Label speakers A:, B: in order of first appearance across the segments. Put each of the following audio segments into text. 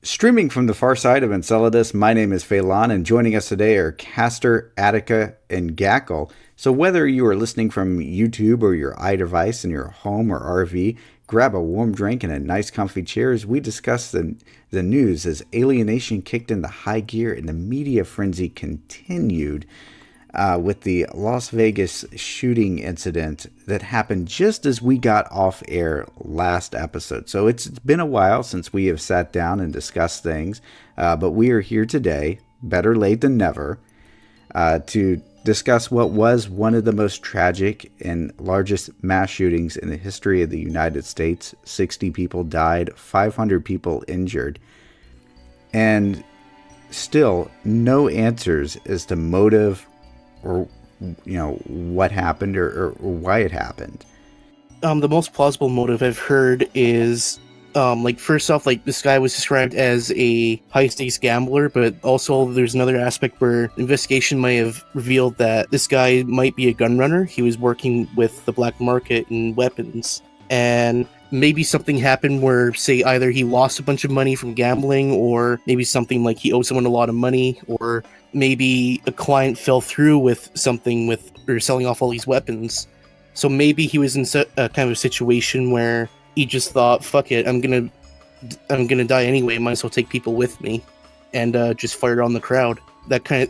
A: Streaming from the far side of Enceladus, my name is Phelan, and joining us today are Castor, Attica, and Gakell. So whether you are listening from YouTube or your iDevice in your home or RV, grab a warm drink and a nice comfy chair as we discuss the news as alienation kicked into high gear and the media frenzy continued with the Las Vegas shooting incident that happened just as we got off air last episode. So it's been a while since we have sat down and discussed things, but we are here today, better late than never, to discuss what was one of the most tragic and largest mass shootings in the history of the United States. 60 people died, 500 people injured, and still no answers as to motive or what happened or why it happened.
B: The most plausible motive I've heard is first off, this guy was described as a high stakes gambler, but also there's another aspect where investigation might have revealed that this guy might be a gun runner. He was working with the black market in weapons, and maybe something happened where, say, either he lost a bunch of money from gambling, or maybe something like he owed someone a lot of money, or maybe a client fell through with something or selling off all these weapons. So maybe he was in a kind of a situation where he just thought, fuck it, I'm gonna die anyway, might as well take people with me, and just fired on the crowd. That kind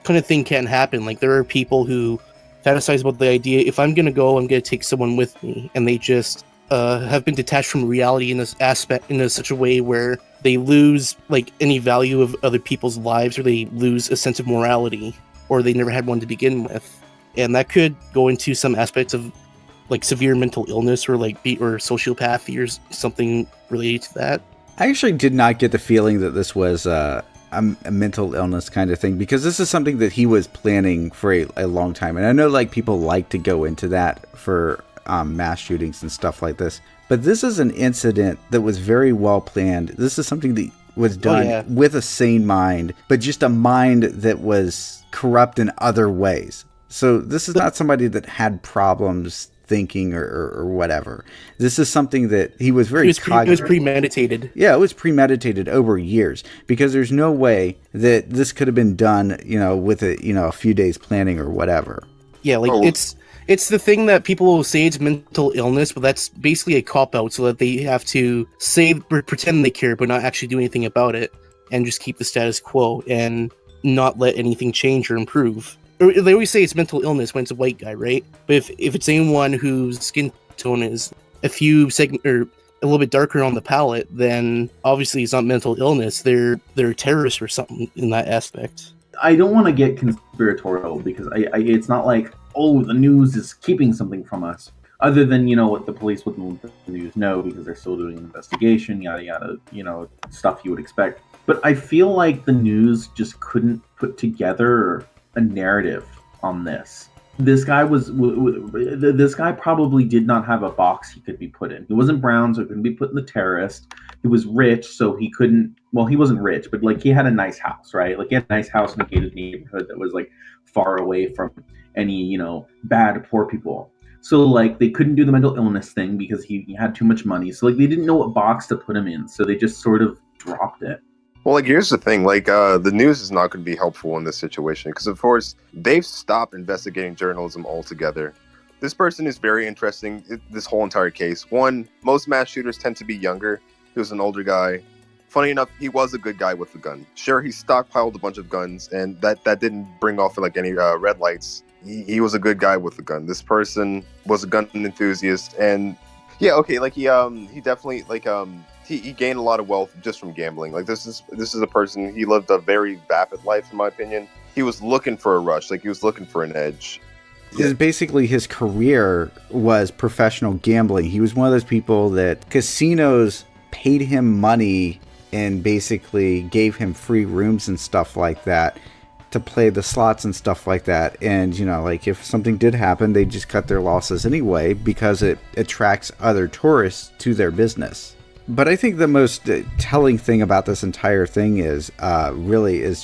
B: of thing can't happen. Like, there are people who fantasize about the idea, if I'm gonna go, I'm gonna take someone with me, and they just have been detached from reality in this aspect, in such a way where they lose any value of other people's lives, or they lose a sense of morality, or they never had one to begin with. And that could go into some aspects of severe mental illness, or sociopathy, or something related to that.
A: I actually did not get the feeling that this was a mental illness kind of thing, because this is something that he was planning for a long time. And I know people like to go into that for mass shootings and stuff like this, but this is an incident that was very well planned. This is something that was done with a sane mind, but just a mind that was corrupt in other ways. So this is not somebody that had problems thinking or whatever. This is something that he was very
B: it was premeditated. Yeah,
A: it was premeditated over years, because there's no way that this could have been done, with a few days planning or whatever.
B: Yeah, it's the thing that people will say it's mental illness, but that's basically a cop-out, so that they have to pretend they care, but not actually do anything about it, and just keep the status quo, and not let anything change or improve. They always say it's mental illness when it's a white guy, right? But if it's anyone whose skin tone is a little bit darker on the palate, then obviously it's not mental illness. They're terrorists or something in that aspect.
C: I don't want to get conspiratorial, because it's not like, oh, the news is keeping something from us, other than what the police wouldn't let the news know, because they're still doing an investigation, yada yada, stuff you would expect. But I feel like the news just couldn't put together a narrative on this. This guy probably did not have a box he could be put in. He wasn't brown, so he couldn't be put in the terrorist. He was rich, so he couldn't. Well, he wasn't rich, but he had a nice house, right? He had a nice house in a gated neighborhood that was far away from any bad poor people. So they couldn't do the mental illness thing because he had too much money. So they didn't know what box to put him in, so they just sort of dropped it.
D: Well, here's the thing, the news is not going to be helpful in this situation, because, of course, they've stopped investigating journalism altogether. This person is very interesting, this whole entire case. One, most mass shooters tend to be younger. He was an older guy. Funny enough, he was a good guy with a gun. Sure, he stockpiled a bunch of guns, and that didn't bring off, any red lights. He was a good guy with a gun. This person was a gun enthusiast, and, yeah, okay, he definitely, he gained a lot of wealth just from gambling. This is a person, he lived a very vapid life, in my opinion. He was looking for a rush, he was looking for an edge.
A: Basically, his career was professional gambling. He was one of those people that casinos paid him money and basically gave him free rooms and stuff like that to play the slots and stuff like that. And, if something did happen, they just cut their losses anyway, because it attracts other tourists to their business. But I think the most telling thing about this entire thing is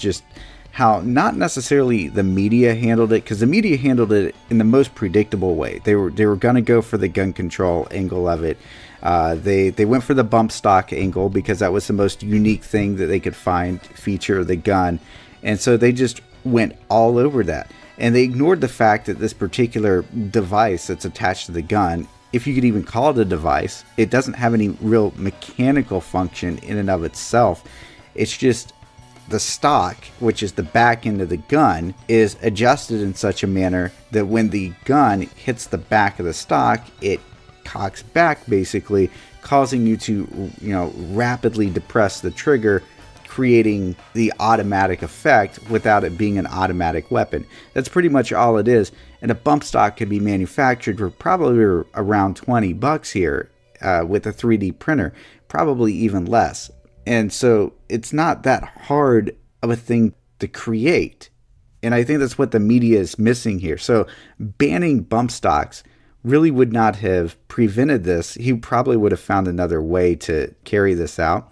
A: just how not necessarily the media handled it, because the media handled it in the most predictable way. They were going to go for the gun control angle of it. They went for the bump stock angle because that was the most unique thing that they could find feature of the gun. And so they just went all over that. And they ignored the fact that this particular device that's attached to the gun, if you could even call it a device, it doesn't have any real mechanical function in and of itself. It's just the stock, which is the back end of the gun, is adjusted in such a manner that when the gun hits the back of the stock, it cocks back, basically causing you to, rapidly depress the trigger, creating the automatic effect without it being an automatic weapon. That's pretty much all it is. And a bump stock could be manufactured for probably around $20 here with a 3D printer, probably even less. And so it's not that hard of a thing to create. And I think that's what the media is missing here. So banning bump stocks really would not have prevented this. He probably would have found another way to carry this out.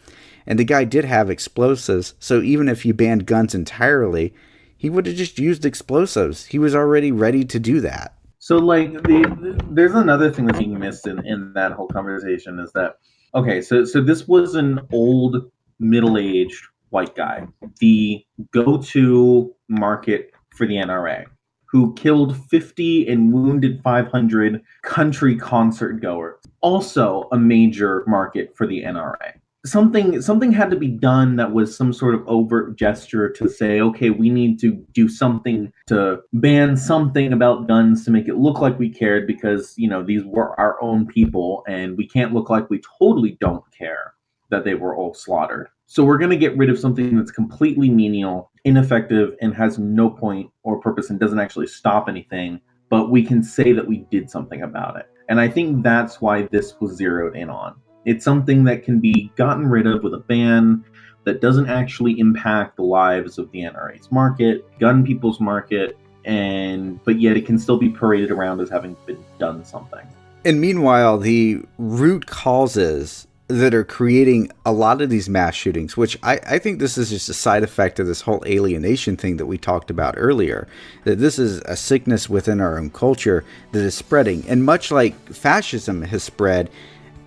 A: And the guy did have explosives. So even if you banned guns entirely, he would have just used explosives. He was already ready to do that.
C: So there's another thing that's being missed in that whole conversation is that, okay, so this was an old, middle-aged white guy, the go-to market for the NRA, who killed 50 and wounded 500 country concert goers. Also a major market for the NRA. Something had to be done that was some sort of overt gesture to say, okay, we need to do something to ban something about guns to make it look like we cared because, these were our own people and we can't look like we totally don't care that they were all slaughtered. So we're going to get rid of something that's completely menial, ineffective, and has no point or purpose and doesn't actually stop anything, but we can say that we did something about it. And I think that's why this was zeroed in on. It's something that can be gotten rid of with a ban that doesn't actually impact the lives of the NRA's market, gun people's market, but yet it can still be paraded around as having been done something.
A: And meanwhile, the root causes that are creating a lot of these mass shootings, which I think this is just a side effect of this whole alienation thing that we talked about earlier, that this is a sickness within our own culture that is spreading. And much like fascism has spread,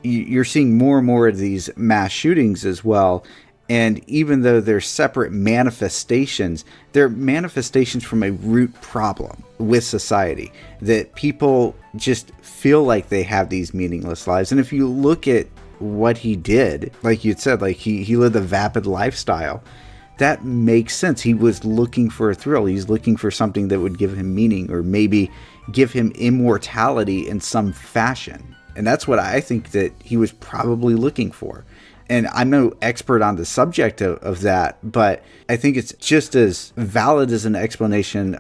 A: you're seeing more and more of these mass shootings as well. And even though they're separate manifestations, they're manifestations from a root problem with society, that people just feel like they have these meaningless lives. And if you look at what he did, like you said, like he lived a vapid lifestyle, that makes sense. He was looking for a thrill. He's looking for something that would give him meaning or maybe give him immortality in some fashion. And that's what I think that he was probably looking for. And I'm no expert on the subject of that, but I think it's just as valid as an explanation,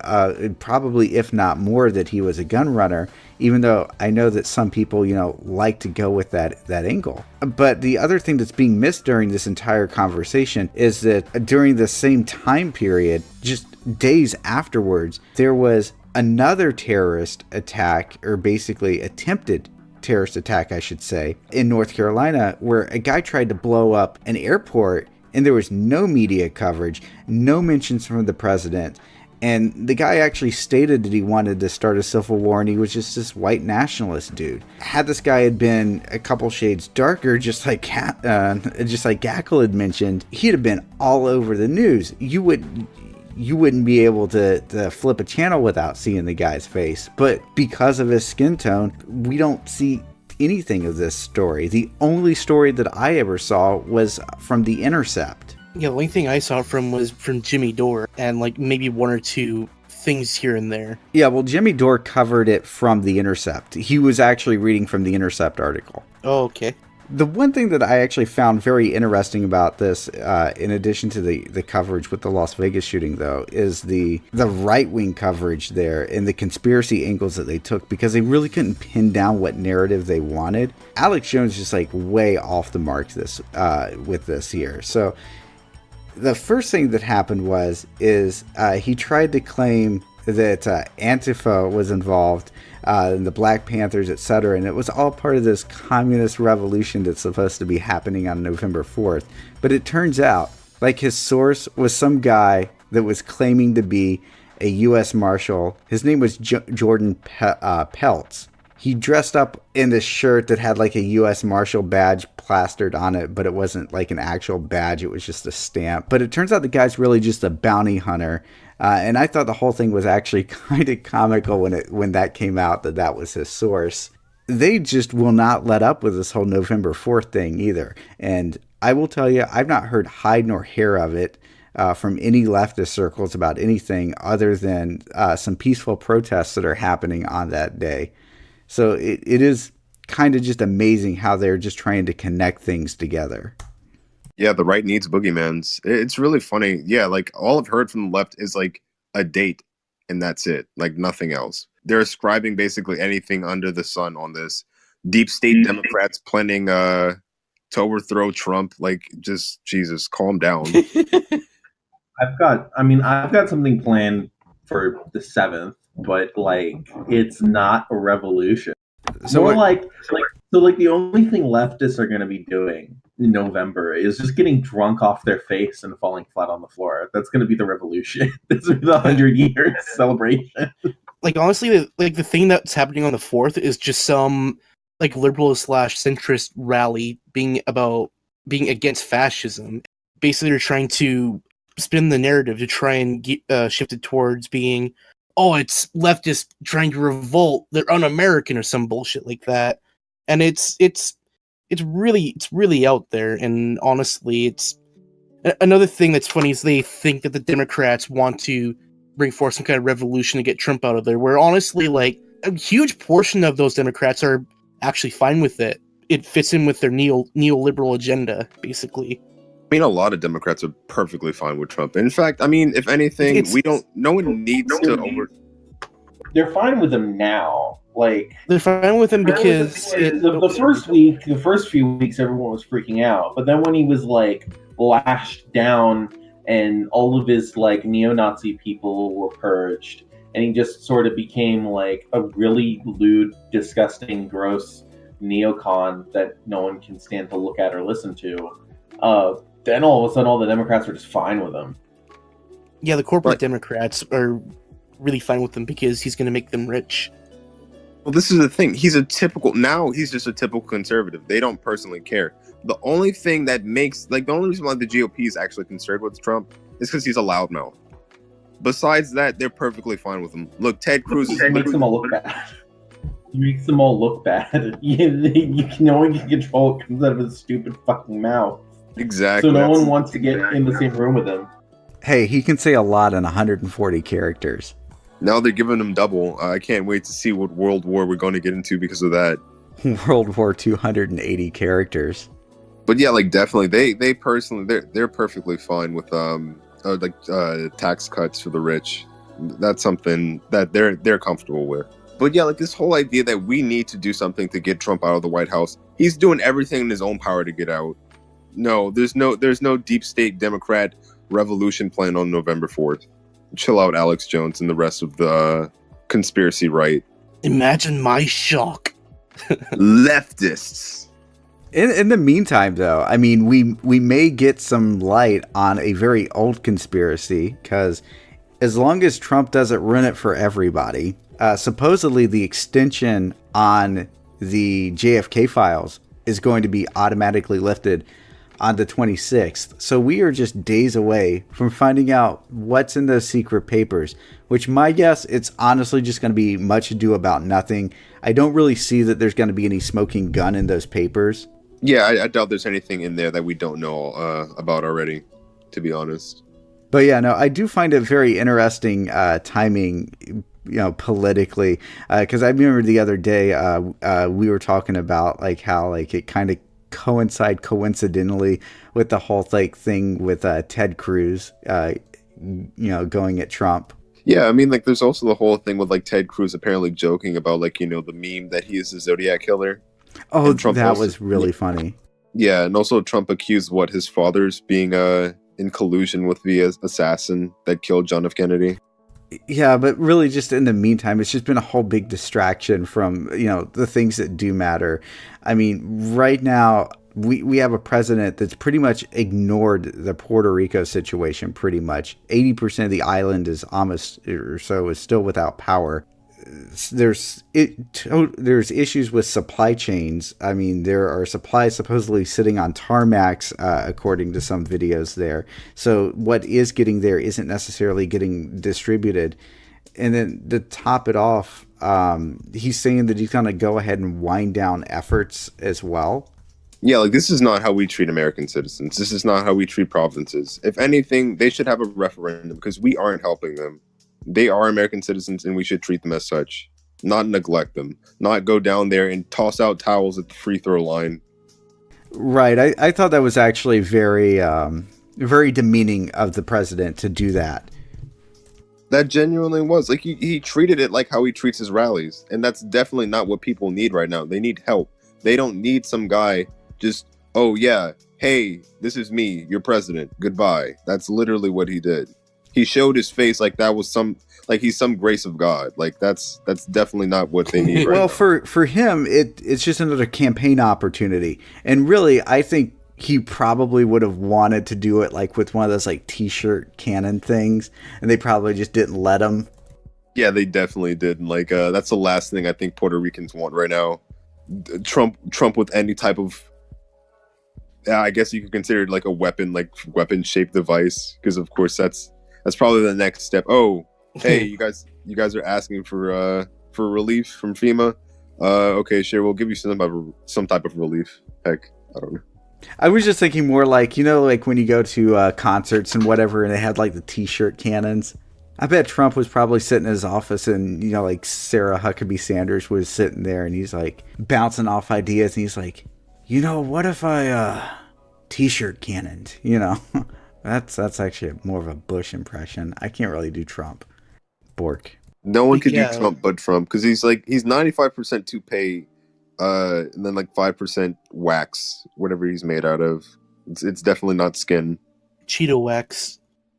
A: probably if not more, that he was a gun runner, even though I know that some people, like to go with that angle. But the other thing that's being missed during this entire conversation is that during the same time period, just days afterwards, there was another terrorist attack, or basically attempted terrorist attack, I should say, in North Carolina, where a guy tried to blow up an airport and there was no media coverage, no mentions from the president. And the guy actually stated that he wanted to start a civil war and he was just this white nationalist dude. Had this guy had been a couple shades darker, just like Gakell had mentioned, he'd have been all over the news. You wouldn't be able to flip a channel without seeing the guy's face. But because of his skin tone, we don't see anything of this story. The only story that I ever saw was from The Intercept.
B: Yeah, the only thing I saw was from Jimmy Dore, and maybe one or two things here and there.
A: Yeah, well, Jimmy Dore covered it from The Intercept. He was actually reading from The Intercept article.
B: Oh, okay.
A: The one thing that I actually found very interesting about this, in addition to the coverage with the Las Vegas shooting, though, is the right-wing coverage there and the conspiracy angles that they took, because they really couldn't pin down what narrative they wanted. Alex Jones just way off the mark with this here. So the first thing that happened is he tried to claim that Antifa was involved, and the Black Panthers, etc., and it was all part of this communist revolution that's supposed to be happening on November 4th. But it turns out, his source was some guy that was claiming to be a U.S. Marshal. His name was Jordan Peltz. He dressed up in this shirt that had like a U.S. Marshal badge plastered on it, but it wasn't like an actual badge. It was just a stamp. But it turns out the guy's really just a bounty hunter. And I thought the whole thing was actually kind of comical when that came out, that was his source. They just will not let up with this whole November 4th thing either. And I will tell you, I've not heard hide nor hair of it from any leftist circles about anything other than some peaceful protests that are happening on that day. So it is kind of just amazing how they're just trying to connect things together.
D: Yeah, the right needs boogeymans. It's really funny. Yeah, like all I've heard from the left is like a date, and that's it. Like nothing else. They're ascribing basically anything under the sun on this. Deep state Democrats planning to overthrow Trump. Like, just Jesus, calm down.
C: I've got something planned for the 7th, but like it's not a revolution.
A: So
C: More like the only thing leftists are going to be doing in November is just getting drunk off their face and falling flat on the floor. That's going to be the revolution. This is the 100 years celebration.
B: Like honestly, the thing that's happening on the 4th is just some like liberal / centrist rally being against fascism. Basically, they're trying to spin the narrative to try and shift it towards being, oh, it's leftists trying to revolt, they're un-American or some bullshit like that. And it's really out there. And honestly, it's another thing that's funny is they think that the Democrats want to bring forth some kind of revolution to get Trump out of there, where honestly, like, a huge portion of those Democrats are actually fine with it. It fits in with their neoliberal agenda, basically.
D: I mean, a lot of Democrats are perfectly fine with Trump. In fact, I mean, if anything, no one needs to
C: They're fine with him now. Like,
B: they're fine with him because
C: the first few weeks, everyone was freaking out. But then when he was like lashed down and all of his like neo-Nazi people were purged, and he just sort of became like a really lewd, disgusting, gross neocon that no one can stand to look at or listen to. Then all of a sudden, all the Democrats are just fine with him.
B: Yeah, the corporate Democrats are really fine with him because he's going to make them rich.
D: Well, this is the thing. He's just a typical conservative. They don't personally care. The only thing that the only reason why the GOP is actually concerned with Trump is because he's a loudmouth. Besides that, they're perfectly fine with him. Look, Ted Cruz
C: makes them all look bad. He makes them all look bad. No one can control what comes out of his stupid fucking mouth.
D: Exactly.
C: So no one wants to get in the same room with him.
A: Hey, he can say a lot in 140 characters.
D: Now they're giving him double. I can't wait to see what world war we're going to get into because of that.
A: World War 280 characters.
D: But yeah, like definitely, they personally they're perfectly fine with tax cuts for the rich. That's something that they're comfortable with. But yeah, like this whole idea that we need to do something to get Trump out of the White House. He's doing everything in his own power to get out. No, there's no deep state Democrat revolution plan on November 4th. Chill out, Alex Jones and the rest of the conspiracy right.
B: Imagine my shock.
D: Leftists.
A: In the meantime, though, I mean, we may get some light on a very old conspiracy, because as long as Trump doesn't ruin it for everybody, supposedly the extension on the JFK files is going to be automatically lifted on the 26th. So we are just days away from finding out what's in those secret papers, which my guess, it's honestly just going to be much ado about nothing. I don't really see that there's going to be any smoking gun in those papers.
D: Yeah, I doubt there's anything in there that we don't know about already, to be honest.
A: But yeah, no, I do find it very interesting timing, politically, because I remember the other day we were talking about like how like it kind of coincidentally with the whole thing with Ted Cruz, going at Trump.
D: Yeah, I mean, like there's also the whole thing with like Ted Cruz apparently joking about like, the meme that he is the Zodiac killer.
A: Oh, that was really funny.
D: Yeah, and also Trump accused his father's being in collusion with the assassin that killed John F. Kennedy.
A: Yeah, but really just in the meantime, it's just been a whole big distraction from, the things that do matter. I mean, right now, we have a president that's pretty much ignored the Puerto Rico situation pretty much. 80% of the island is almost or so is still without power. there's issues with supply chains. I mean, there are supplies supposedly sitting on tarmacs, according to some videos there. So what is getting there isn't necessarily getting distributed. And then to top it off, he's saying that he's going to go ahead and wind down efforts as well.
D: Yeah, like this is not how we treat American citizens. This is not how we treat provinces. If anything, they should have a referendum because we aren't helping them. They are American citizens and we should treat them as such, not neglect them, not go down there and toss out towels at the free throw line.
A: Right. I thought that was actually very, very demeaning of the president to do that.
D: That genuinely was. Like, he treated it like how he treats his rallies. And that's definitely not what people need right now. They need help. They don't need some guy just, oh yeah, hey, this is me, your president, goodbye. That's literally what he did. He showed his face like that was he's some grace of God. Like that's definitely not what they need right
A: well,
D: now.
A: for him, it's just another campaign opportunity. And really, I think he probably would have wanted to do it like with one of those like t-shirt cannon things, and they probably just didn't let him.
D: Yeah, they definitely did. And like that's the last thing I think Puerto Ricans want right now. Trump with any type of, I guess you could consider it like a weapon shaped device, because of course that's probably the next step. Oh, hey, you guys are asking for relief from FEMA. Okay, sure, we'll give you some type of relief. Heck, I don't know.
A: I was just thinking more like, like when you go to concerts and whatever, and they had like the t-shirt cannons. I bet Trump was probably sitting in his office, and like Sarah Huckabee Sanders was sitting there, and he's like bouncing off ideas, and he's like, what if I t-shirt cannoned? That's actually more of a Bush impression. I can't really do Trump. Bork.
D: No one could do Trump but Trump, because he's 95% toupee, and then like 5% wax, whatever he's made out of. It's definitely not skin.
B: Cheeto wax.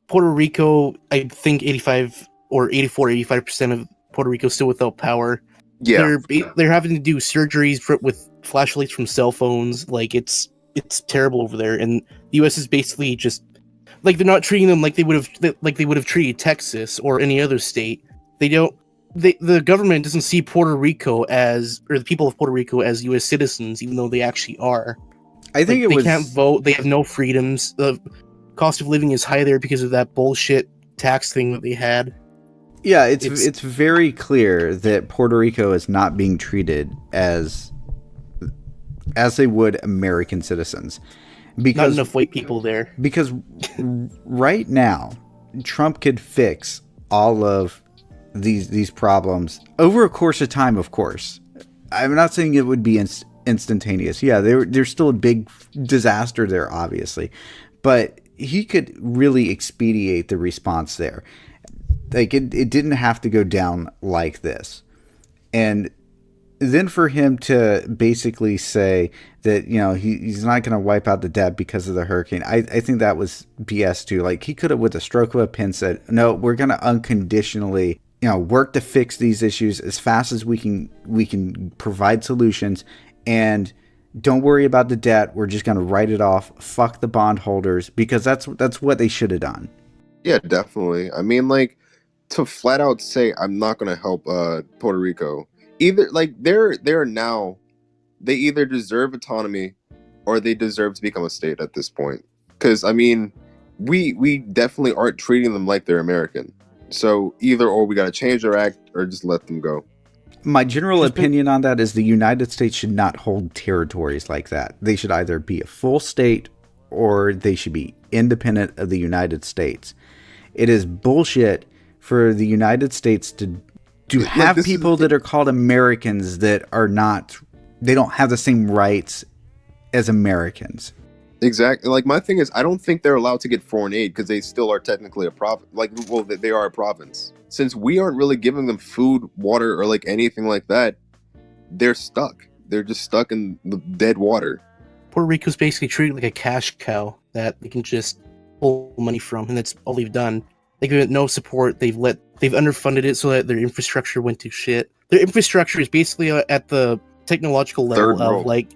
B: Puerto Rico, I think 85% of Puerto Rico is still without power.
D: Yeah,
B: they're having to do surgeries with flashlights from cell phones. Like it's terrible over there, and the U.S. is basically just like they're not treating them like they would have treated Texas or any other state. The government doesn't see Puerto Rico or the people of Puerto Rico as U.S. citizens, even though they actually are.
A: I think
B: they can't vote. They have no freedoms. The cost of living is high there because of that bullshit tax thing that they had.
A: Yeah, it's very clear that Puerto Rico is not being treated as they would American citizens. Because
B: not enough white people there.
A: Because right now, Trump could fix all of these problems over a course of time, of course. I'm not saying it would be instantaneous. Yeah, there's still a big disaster there, obviously. But he could really expedite the response there. Like, it didn't have to go down like this. And then for him to basically say that, he's not going to wipe out the debt because of the hurricane, I think that was BS too. Like, he could have, with a stroke of a pen, said, no, we're going to unconditionally, work to fix these issues as fast as we can provide solutions, and don't worry about the debt. We're just going to write it off. Fuck the bondholders, because that's what they should have done.
D: Yeah, definitely. I mean, like, to flat out say I'm not going to help Puerto Rico. Either like they're now, they either deserve autonomy or they deserve to become a state at this point. Because I mean, we definitely aren't treating them like they're American. So either or, we got to change our act or just let them go.
A: My general opinion on that is the United States should not hold territories like that. They should either be a full state or they should be independent of the United States. It is bullshit for the United States to have people that are called Americans that are not, they don't have the same rights as Americans.
D: Exactly. Like, my thing is, I don't think they're allowed to get foreign aid because they still are technically a province. Like, well, they are a province. Since we aren't really giving them food, water, or like anything like that, they're stuck. They're just stuck in the dead water.
B: Puerto Rico's basically treated like a cash cow that they can just pull money from, and that's all they've done. They give it no support. They've underfunded it so that their infrastructure went to shit. Their infrastructure is basically at the technological level of like,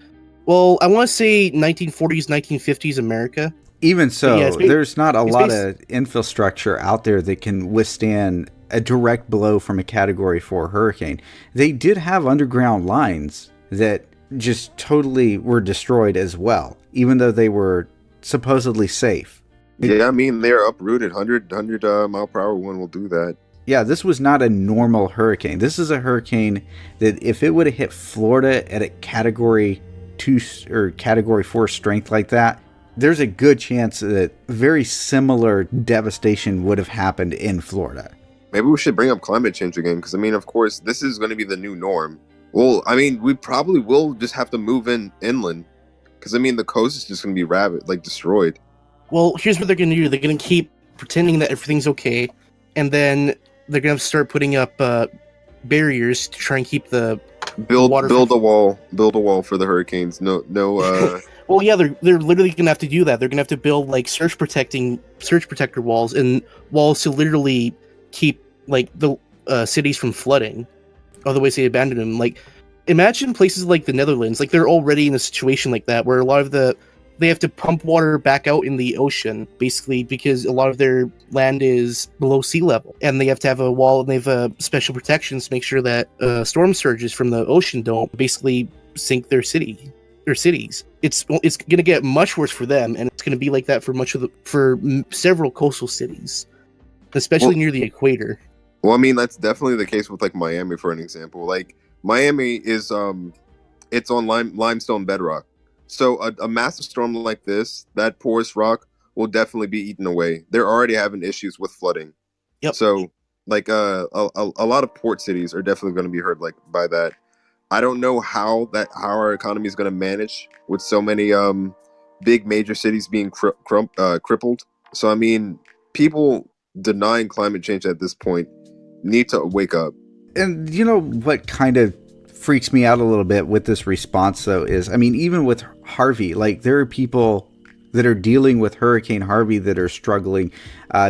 B: well, I want to say 1940s, 1950s America.
A: Even so, there's not a lot of infrastructure out there that can withstand a direct blow from a Category 4 hurricane. They did have underground lines that just totally were destroyed as well, even though they were supposedly safe.
D: Yeah, I mean, they're uprooted. 100 mile per hour one will do that.
A: Yeah, this was not a normal hurricane. This is a hurricane that if it would have hit Florida at a Category 2 or Category 4 strength like that, there's a good chance that very similar devastation would have happened in Florida.
D: Maybe we should bring up climate change again, because, I mean, of course, this is going to be the new norm. Well, I mean, we probably will just have to move inland, because, I mean, the coast is just going to be destroyed.
B: Well, here's what they're going to do. They're going to keep pretending that everything's okay, and then they're going to start putting up barriers to try and keep the water
D: build a wall for the hurricanes. No.
B: Well, yeah, they're literally going to have to do that. They're going to have to build like surge protector walls and walls to literally keep like the cities from flooding. Otherwise, they abandon them. Like, imagine places like the Netherlands. Like, they're already in a situation like that where a lot of they have to pump water back out in the ocean, basically, because a lot of their land is below sea level. And they have to have a wall, and they have special protections to make sure that storm surges from the ocean don't basically sink their cities. It's going to get much worse for them, and it's going to be like that for several coastal cities, especially near the equator.
D: Well, I mean, that's definitely the case with like Miami, for an example. Like, Miami is it's on limestone bedrock. So a massive storm like this, that porous rock will definitely be eaten away. They're already having issues with flooding.
B: Yep.
D: So like a lot of port cities are definitely going to be hurt by that. I don't know how our economy is going to manage with so many big major cities being crippled. So I mean, people denying climate change at this point need to wake up.
A: And you know what kind of freaks me out a little bit with this response, though, is, I mean, even with Harvey, like, there are people that are dealing with Hurricane Harvey that are struggling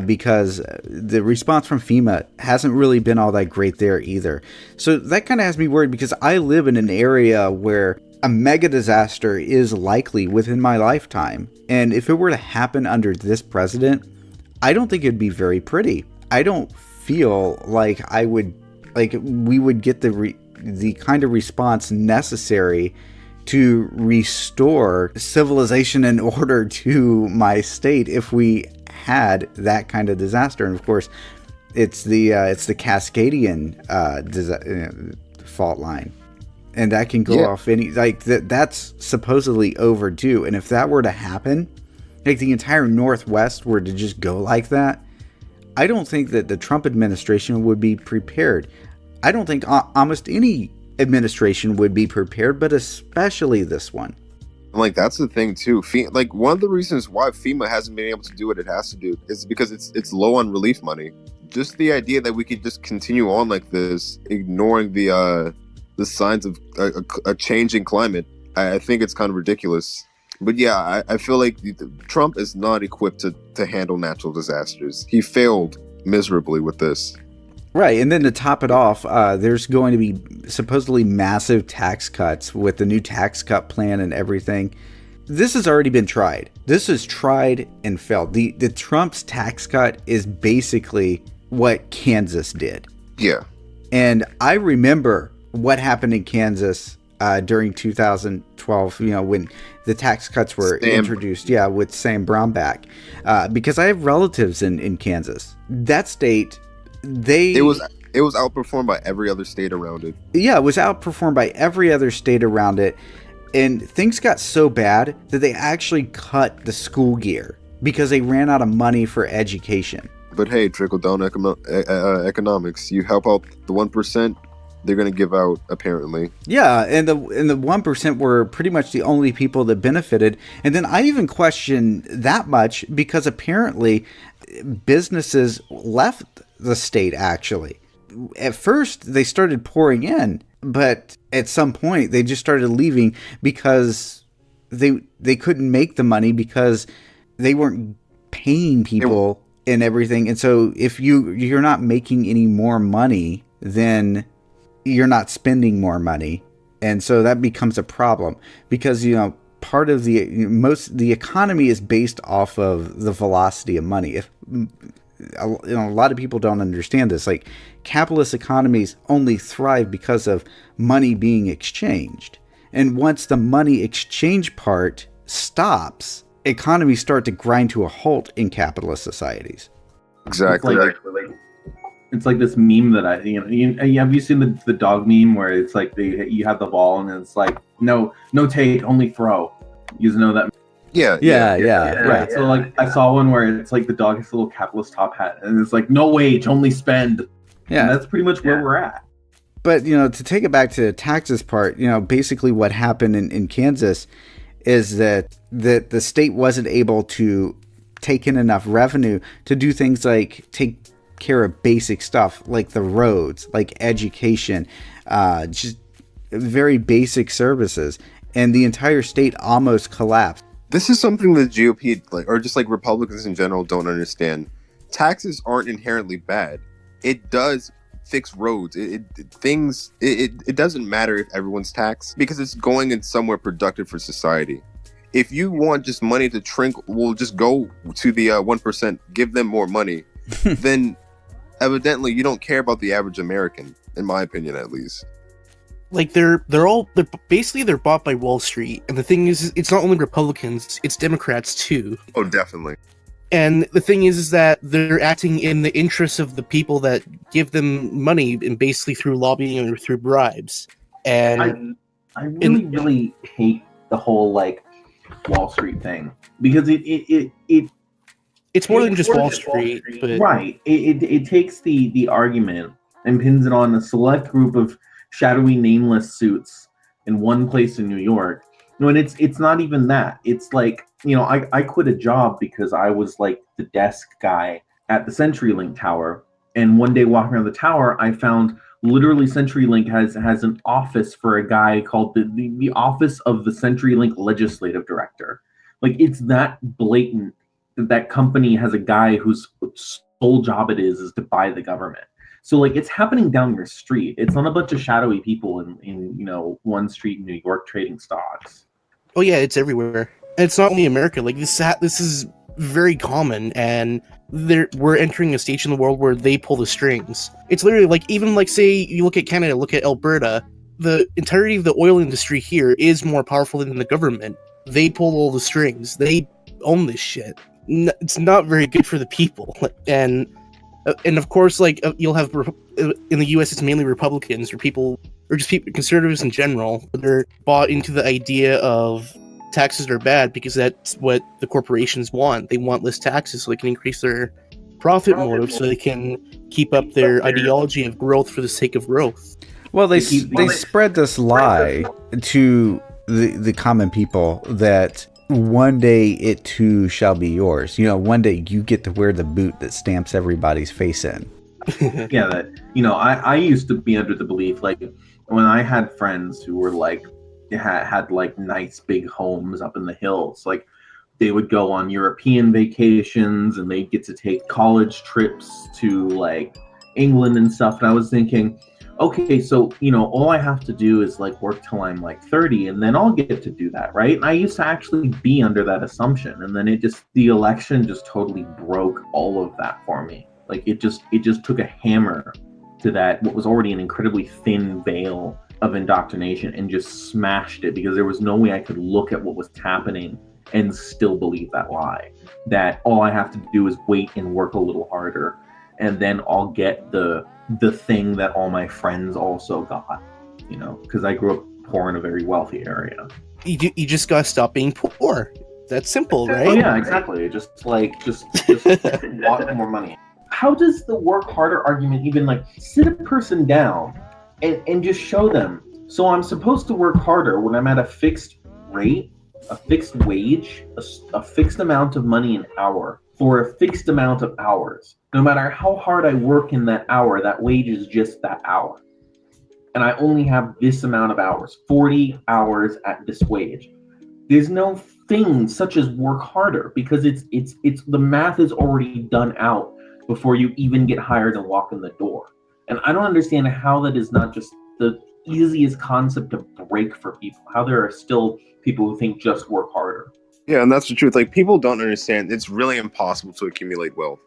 A: because the response from FEMA hasn't really been all that great there either. So that kind of has me worried, because I live in an area where a mega disaster is likely within my lifetime. And if it were to happen under this president, I don't think it'd be very pretty. I don't feel like we would get the kind of response necessary to restore civilization and order to my state if we had that kind of disaster. And of course, it's the Cascadian fault line, and that can go off any that's supposedly overdue. And if that were to happen, like the entire Northwest were to just go like that, I don't think that the Trump administration would be prepared. I don't think almost any administration would be prepared, but especially this one.
D: Like, that's the thing too. Like, one of the reasons why FEMA hasn't been able to do what it has to do is because it's low on relief money. Just the idea that we could just continue on like this, ignoring the signs of a changing climate, I think it's kind of ridiculous. But yeah, I feel like Trump is not equipped to handle natural disasters. He failed miserably with this.
A: Right, and then to top it off, there's going to be supposedly massive tax cuts with the new tax cut plan and everything. This has already been tried. This is tried and failed. The Trump's tax cut is basically what Kansas did.
D: Yeah.
A: And I remember what happened in Kansas during 2012, when the tax cuts were introduced, with Sam Brownback, because I have relatives in Kansas. That state... It was outperformed by every other state around it. Yeah, it was outperformed by every other state around it. And things got so bad that they actually cut the school gear because they ran out of money for education.
D: But hey, trickle-down economics. You help out the 1%, they're going to give out, apparently. Yeah,
A: and the 1% were pretty much the only people that benefited. And then I even question that much because apparently businesses left the state, actually. At first, they started pouring in, but at some point, they just started leaving because they couldn't make the money because they weren't paying people and everything. And so if you're not making any more money, then you're not spending more money. And so that becomes a problem because, part of the economy is based off of the velocity of money. If a lot of people don't understand this. Like, capitalist economies only thrive because of money being exchanged. And once the money exchange part stops, economies start to grind to a halt in capitalist societies.
D: Exactly.
C: It's like this meme that have you seen the dog meme where it's like you have the ball and it's like no take, only throw. You know that?
A: Yeah. Right.
C: So like I saw one where it's like the dog has a little capitalist top hat and it's like no wage, only spend. Yeah, and that's pretty much where we're at.
A: But to take it back to the taxes part, basically what happened in Kansas is that the state wasn't able to take in enough revenue to do things like take care of basic stuff like the roads, like education, just very basic services, and the entire state almost collapsed.
D: This is something the GOP, or just like Republicans in general, don't understand. Taxes aren't inherently bad. It does fix roads. It doesn't matter if everyone's taxed because it's going in somewhere productive for society. If you want just money to shrink, we'll just go to the 1%, give them more money. Then evidently you don't care about the average American, in my opinion, at least.
B: Like they're basically bought by Wall Street, and the thing is, it's not only Republicans, it's Democrats too.
D: Oh, definitely.
B: And the thing is that they're acting in the interests of the people that give them money, and basically through lobbying or through bribes. And
C: I really hate the whole like Wall Street thing because it's
B: more than just Wall Street, but
C: right. It takes the argument and pins it on a select group of shadowy, nameless suits in one place in New York. And it's not even that. It's like, I quit a job because I was like the desk guy at the CenturyLink tower. And one day walking around the tower, I found literally CenturyLink has an office for a guy called the office of the CenturyLink legislative director. Like, it's that blatant that company has a guy whose sole job it is to buy the government. So like it's happening down your street. It's not a bunch of shadowy people in one street in New York trading stocks.
B: Oh yeah, it's everywhere. And it's not only America. Like this is very common, and we're entering a stage in the world where they pull the strings. It's literally like, even like, say you look at Canada, look at Alberta, the entirety of the oil industry here is more powerful than the government. They pull all the strings. They own this shit. It's not very good for the people. And of course, like you'll have in the U.S. it's mainly Republicans or just conservatives in general. They're bought into the idea of taxes are bad because that's what the corporations want. They want less taxes so they can increase their profit motive, so they can keep up their ideology of growth for the sake of growth.
A: Well, they spread this lie to the common people that one day it too shall be yours. One day you get to wear the boot that stamps everybody's face in.
C: Yeah, that I used to be under the belief, like when I had friends who were like had like nice big homes up in the hills, like they would go on European vacations and they'd get to take college trips to like England and stuff. And I was thinking, okay, so, all I have to do is like work till I'm like 30 and then I'll get to do that, right? And I used to actually be under that assumption. And then the election just totally broke all of that for me. Like it just took a hammer to that, what was already an incredibly thin veil of indoctrination, and just smashed it, because there was no way I could look at what was happening and still believe that lie, that all I have to do is wait and work a little harder and then I'll get the thing that all my friends also got, because I grew up poor in a very wealthy area.
B: You just gotta stop being poor. That's simple, right?
C: Oh yeah, exactly. Just want more money. How does the work harder argument even like sit a person down and just show them, so I'm supposed to work harder when I'm at a fixed rate, a fixed wage, a fixed amount of money an hour for a fixed amount of hours. No matter how hard I work in that hour, that wage is just that hour. And I only have this amount of hours, 40 hours at this wage. There's no thing such as work harder, because it's the math is already done out before you even get hired and walk in the door. And I don't understand how that is not just the easiest concept to break for people, how there are still people who think just work harder.
D: Yeah, and that's the truth. Like, people don't understand, it's really impossible to accumulate wealth.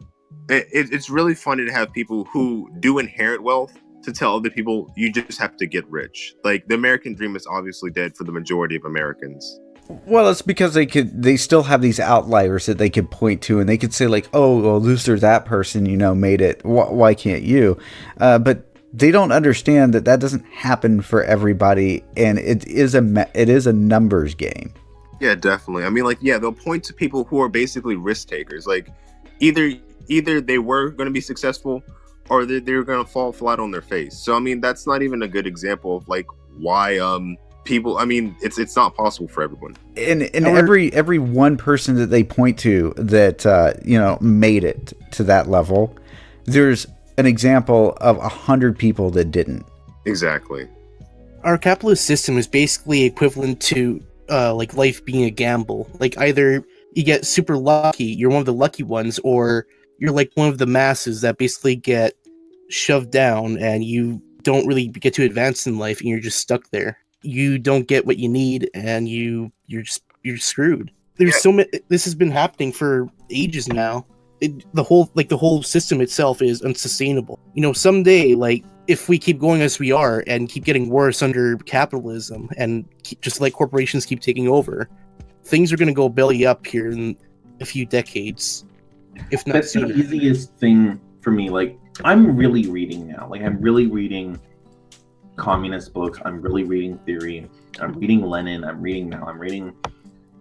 D: It's really funny to have people who do inherit wealth to tell other people you just have to get rich. Like, the American dream is obviously dead for the majority of Americans.
A: Well, it's because they still have these outliers that they could point to, and they could say like, oh, well, this or that person, made it. Why can't you? But they don't understand that doesn't happen for everybody, and it is a numbers game.
D: Yeah, definitely. I mean, like, yeah, they'll point to people who are basically risk takers. Like, either they were going to be successful, or they're going to fall flat on their face. So, I mean, that's not even a good example of like why people. I mean, it's not possible for everyone.
A: And every one person that they point to that made it to that level, there's an example of 100 people that didn't.
D: Exactly.
B: Our capitalist system is basically equivalent to like life being a gamble. Like, either you get super lucky, you're one of the lucky ones, or you're like one of the masses that basically get shoved down and you don't really get to advance in life and you're just stuck there. You don't get what you need and you're screwed. There's so many. This has been happening for ages now. The whole system itself is unsustainable. Someday, like, if we keep going as we are and keep getting worse under capitalism and just like corporations keep taking over, things are going to go belly up here in a few decades, if not
C: That's
B: sooner.
C: the easiest thing for me. Like, I'm really reading now. Like, I'm really reading communist books. I'm really reading theory. I'm reading Lenin. I'm reading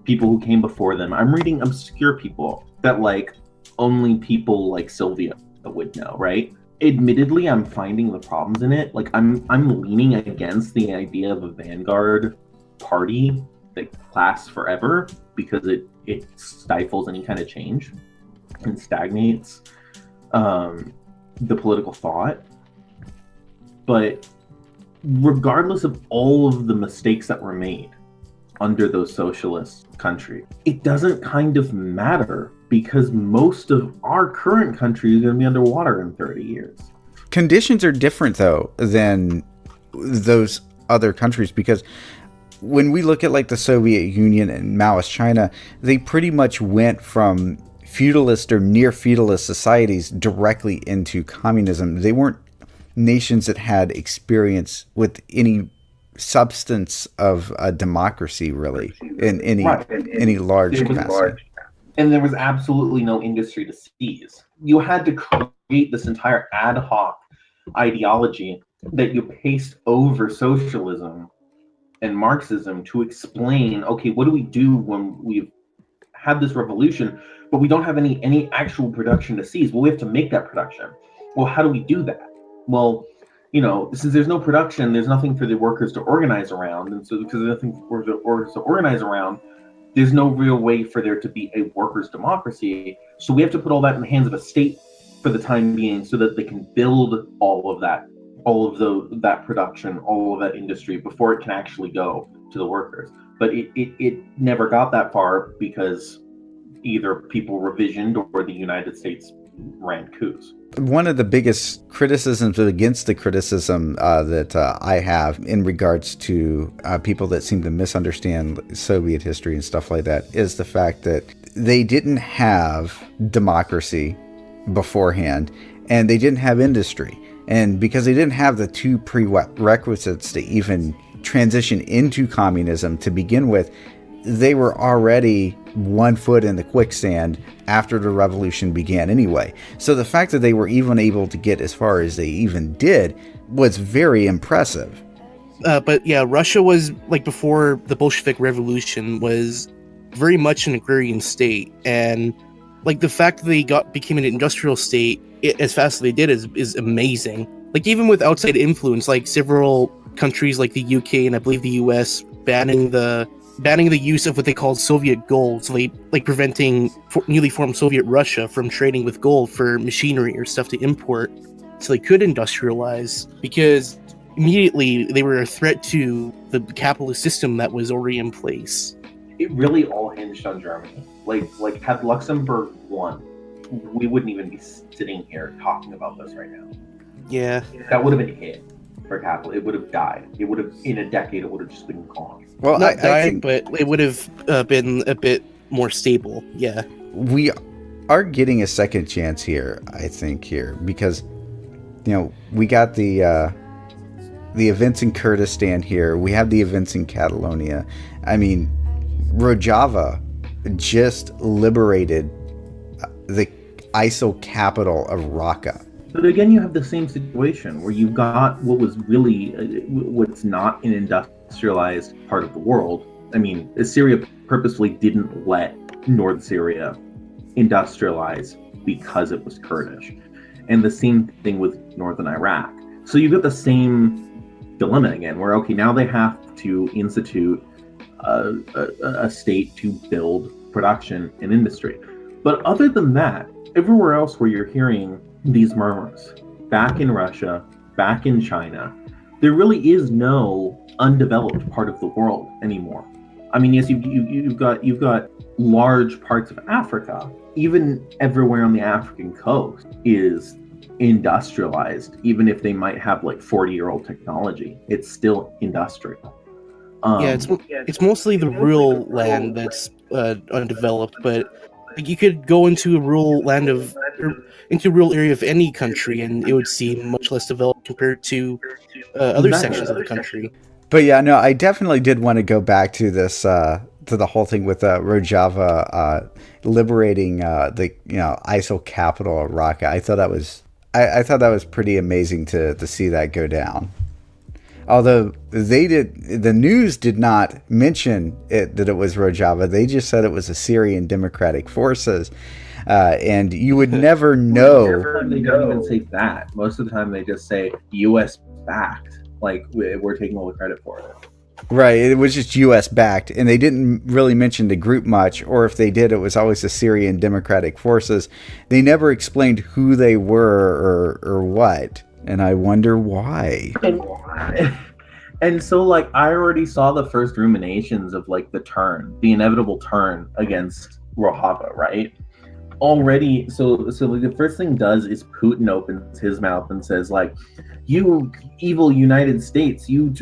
C: people who came before them. I'm reading obscure people that like only people like Sylvia would know, right? Admittedly, I'm finding the problems in it. Like, I'm leaning against the idea of a vanguard party that lasts forever, because it stifles any kind of change and stagnates the political thought. But regardless of all of the mistakes that were made under those socialist countries, it doesn't kind of matter, because most of our current country is going to be underwater in 30 years.
A: Conditions are different, though, than those other countries, because when we look at like the Soviet Union and Maoist China, they pretty much went from feudalist or near feudalist societies directly into communism. They weren't nations that had experience with any substance of a democracy, really, in any large capacity.
C: And there was absolutely no industry to seize. You had to create this entire ad hoc ideology that you paste over socialism and Marxism to explain, okay, what do we do when we've had this revolution, but we don't have any actual production to seize? Well, we have to make that production. Well, how do we do that? Well, since there's no production, there's nothing for the workers to organize around. And so because there's nothing for the workers to organize around, there's no real way for there to be a workers' democracy. So we have to put all that in the hands of a state for the time being, so that they can build all of that production, all of that industry, before it can actually go to the workers. But it never got that far, because either people revisioned or the United States ran coups.
A: One of the biggest criticisms against the criticism that I have in regards to people that seem to misunderstand Soviet history and stuff like that is the fact that they didn't have democracy beforehand, and they didn't have industry. And because they didn't have the two prerequisites to even transition into communism to begin with, they were already 1 foot in the quicksand after the revolution began anyway. So the fact that they were even able to get as far as they even did was very impressive.
B: But yeah, Russia was, like, before the Bolshevik Revolution, was very much an agrarian state, and like the fact that they became an industrial state as fast as they did is amazing. Like, even with outside influence, like several countries like the UK and I believe the US banning the use of what they called Soviet gold, so like preventing newly formed Soviet Russia from trading with gold for machinery or stuff to import, so they could industrialize, because immediately they were a threat to the capitalist system that was already in place.
C: It really all hinged on Germany. Like had Luxembourg won, we wouldn't even be sitting here talking about this right now.
B: Yeah.
C: That would have been it for capital. It would have died. It would have, in a decade, it would have just been gone.
A: Well,
B: Not
A: I
B: died,
A: think
B: but it would have been a bit more stable. Yeah.
A: we are getting a second chance here, I think, here, because, we got the events in Kurdistan here. We have the events in Catalonia. I mean, Rojava just liberated the ISIL capital of Raqqa.
C: But again, you have the same situation where you've got what was really, what's not an industrialized part of the world. I mean, Syria purposefully didn't let North Syria industrialize because it was Kurdish. And the same thing with northern Iraq. So you've got the same dilemma again, where, okay, now they have to institute a state to build production and industry. But other than that, everywhere else where you're hearing these murmurs, back in Russia, back in China, there really is no undeveloped part of the world anymore. I mean, yes, you've got large parts of Africa. Even everywhere on the African coast is industrialized, even if they might have like 40-year-old technology. It's still industrial.
B: It's mostly the rural land that's undeveloped, but you could go into a rural area of any country, and it would seem much less developed compared to other sections of the country.
A: But yeah, no, I definitely did want to go back to this, to the whole thing with Rojava liberating the ISIL capital of Raqqa. I thought that was pretty amazing to see that go down. Although the news did not mention that it was Rojava. They just said it was the Syrian Democratic Forces, and you would never know.
C: They don't even say that. Most of the time, they just say U.S. backed. Like, we're taking all the credit for it.
A: Right, it was just U.S. backed, and they didn't really mention the group much, or if they did, it was always the Syrian Democratic Forces. They never explained who they were or what, and I wonder why.
C: And so, like, I already saw the first ruminations of, like, the inevitable turn against Rojava, right? Already, so like, the first thing does is Putin opens his mouth and says, like, you evil United States, you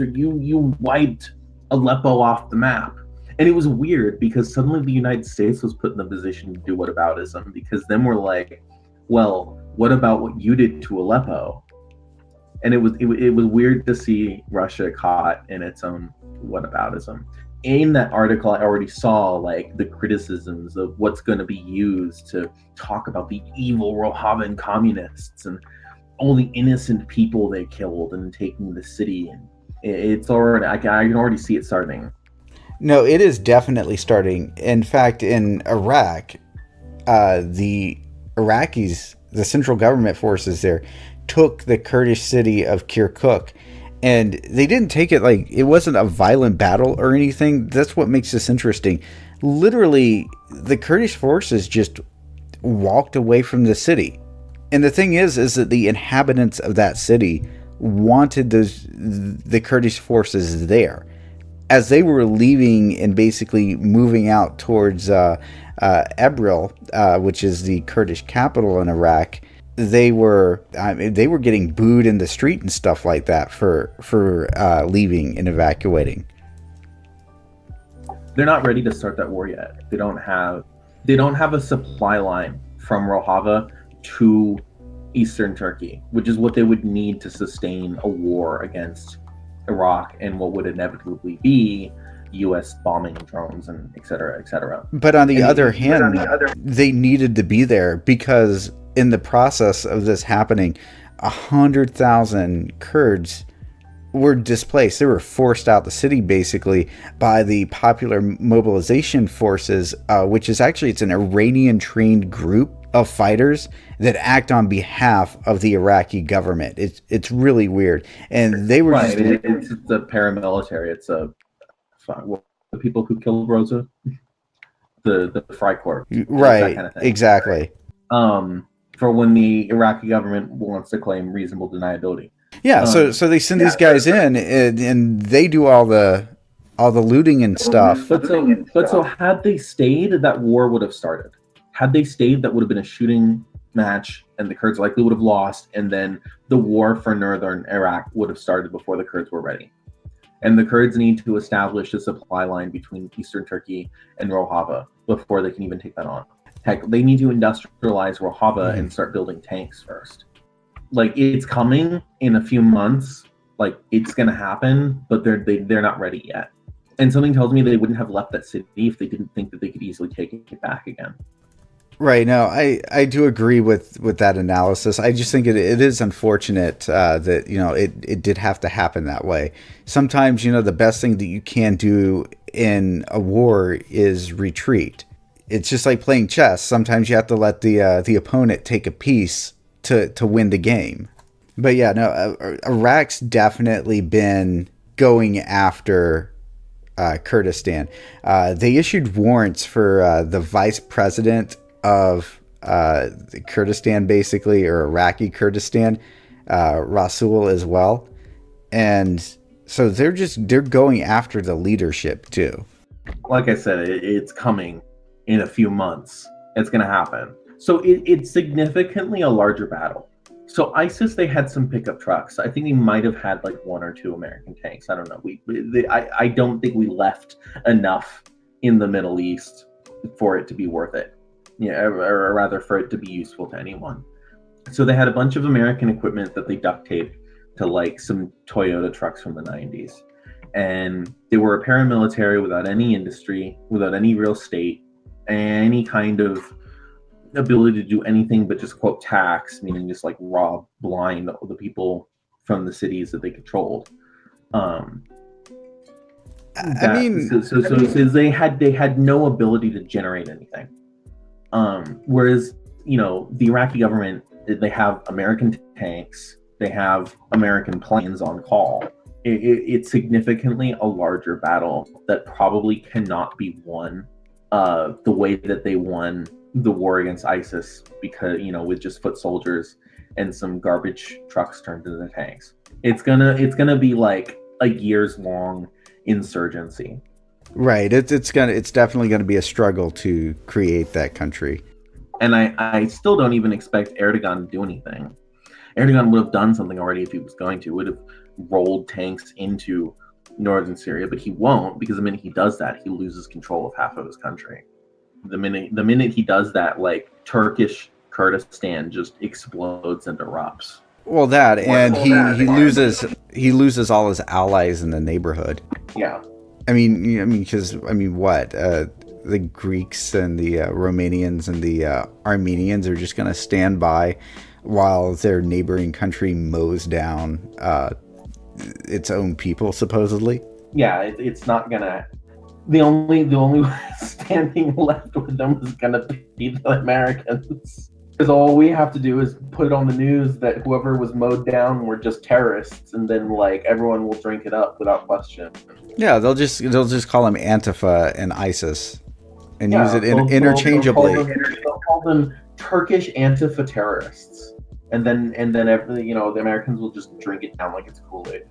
C: wiped Aleppo off the map. And it was weird because suddenly the United States was put in the position to do whataboutism, because then we're like, well, what about what you did to Aleppo? And it was weird to see Russia caught in its own whataboutism. In that article, I already saw like the criticisms of what's going to be used to talk about the evil Rojavan communists and all the innocent people they killed and taking the city. And it's already, I can already see it starting.
A: No, it is definitely starting. In fact, in Iraq, the Iraqis, the central government forces there, took the Kurdish city of Kirkuk. And they didn't take it like it wasn't a violent battle or anything. That's what makes this interesting. Literally, the Kurdish forces just walked away from the city. And the thing is that the inhabitants of that city wanted the Kurdish forces there. As they were leaving and basically moving out towards Erbil, which is the Kurdish capital in Iraq, they were getting booed in the street and stuff like that for leaving and evacuating.
C: They're not ready to start that war yet. They don't have a supply line from Rojava to eastern Turkey, which is what they would need to sustain a war against Iraq and what would inevitably be U.S. bombing drones and et cetera, et cetera.
A: But on the other hand, they needed to be there because in the process of this happening, 100,000 Kurds were displaced. They were forced out the city basically by the Popular Mobilization Forces, which is actually, it's an Iranian trained group of fighters that act on behalf of the Iraqi government. It's really weird. And they were
C: right. It's a paramilitary. It's the people who killed Rosa, the Freikorps.
A: Right.
C: That kind of thing.
A: Exactly.
C: For when the Iraqi government wants to claim reasonable deniability.
A: Yeah, so they send these guys in and they do all the looting and stuff.
C: But so had they stayed, that war would have started. Had they stayed, that would have been a shooting match, and the Kurds likely would have lost, and then the war for northern Iraq would have started before the Kurds were ready. And the Kurds need to establish a supply line between eastern Turkey and Rojava before they can even take that on. They need to industrialize Rojava and start building tanks first. Like, it's coming in a few months. Like, it's going to happen, but they're not ready yet. And something tells me they wouldn't have left that city if they didn't think that they could easily take it back again.
A: Right. No, I do agree with that analysis. I just think it is unfortunate that, it did have to happen that way. Sometimes, the best thing that you can do in a war is retreat. It's just like playing chess. Sometimes you have to let the opponent take a piece to win the game. But yeah, no, Iraq's definitely been going after Kurdistan. They issued warrants for the vice president of Kurdistan, basically, or Iraqi Kurdistan, Rasul as well. And so they're going after the leadership too.
C: Like I said, it's coming in a few months. It's going to happen. So it's significantly a larger battle. So ISIS, they had some pickup trucks. I think they might have had like 1 or 2 American tanks. I don't know. I don't think we left enough in the Middle East for it to be worth it. Yeah, or rather for it to be useful to anyone. So they had a bunch of American equipment that they duct taped to like some Toyota trucks from the 90s. And they were a paramilitary without any industry, without any real state, any kind of ability to do anything but just quote tax, meaning just like rob blind the people from the cities that they controlled. So they had no ability to generate anything. Whereas, the Iraqi government, they have American tanks, they have American planes on call. It's significantly a larger battle that probably cannot be won the way that they won the war against ISIS, because, with just foot soldiers and some garbage trucks turned into the tanks. It's gonna be like a years long insurgency.
A: Right. It's definitely gonna be a struggle to create that country.
C: And I still don't even expect Erdogan to do anything. Erdogan would have done something already if he was going to. Would have rolled tanks into northern Syria, but he won't, because the minute he does that, he loses control of half of his country. The minute he does that, like, Turkish Kurdistan just explodes and erupts.
A: Well, that, and he loses all his allies in the neighborhood.
C: Yeah.
A: What? The Greeks and the Romanians and the Armenians are just going to stand by while their neighboring country mows down its own people, supposedly.
C: Yeah, it's not gonna. The only standing left with them is gonna be the Americans. Because all we have to do is put it on the news that whoever was mowed down were just terrorists, and then like everyone will drink it up without question.
A: Yeah, they'll just call them Antifa and ISIS, and use it interchangeably.
C: They'll call them Turkish Antifa terrorists, and then the Americans will just drink it down like it's Kool-Aid.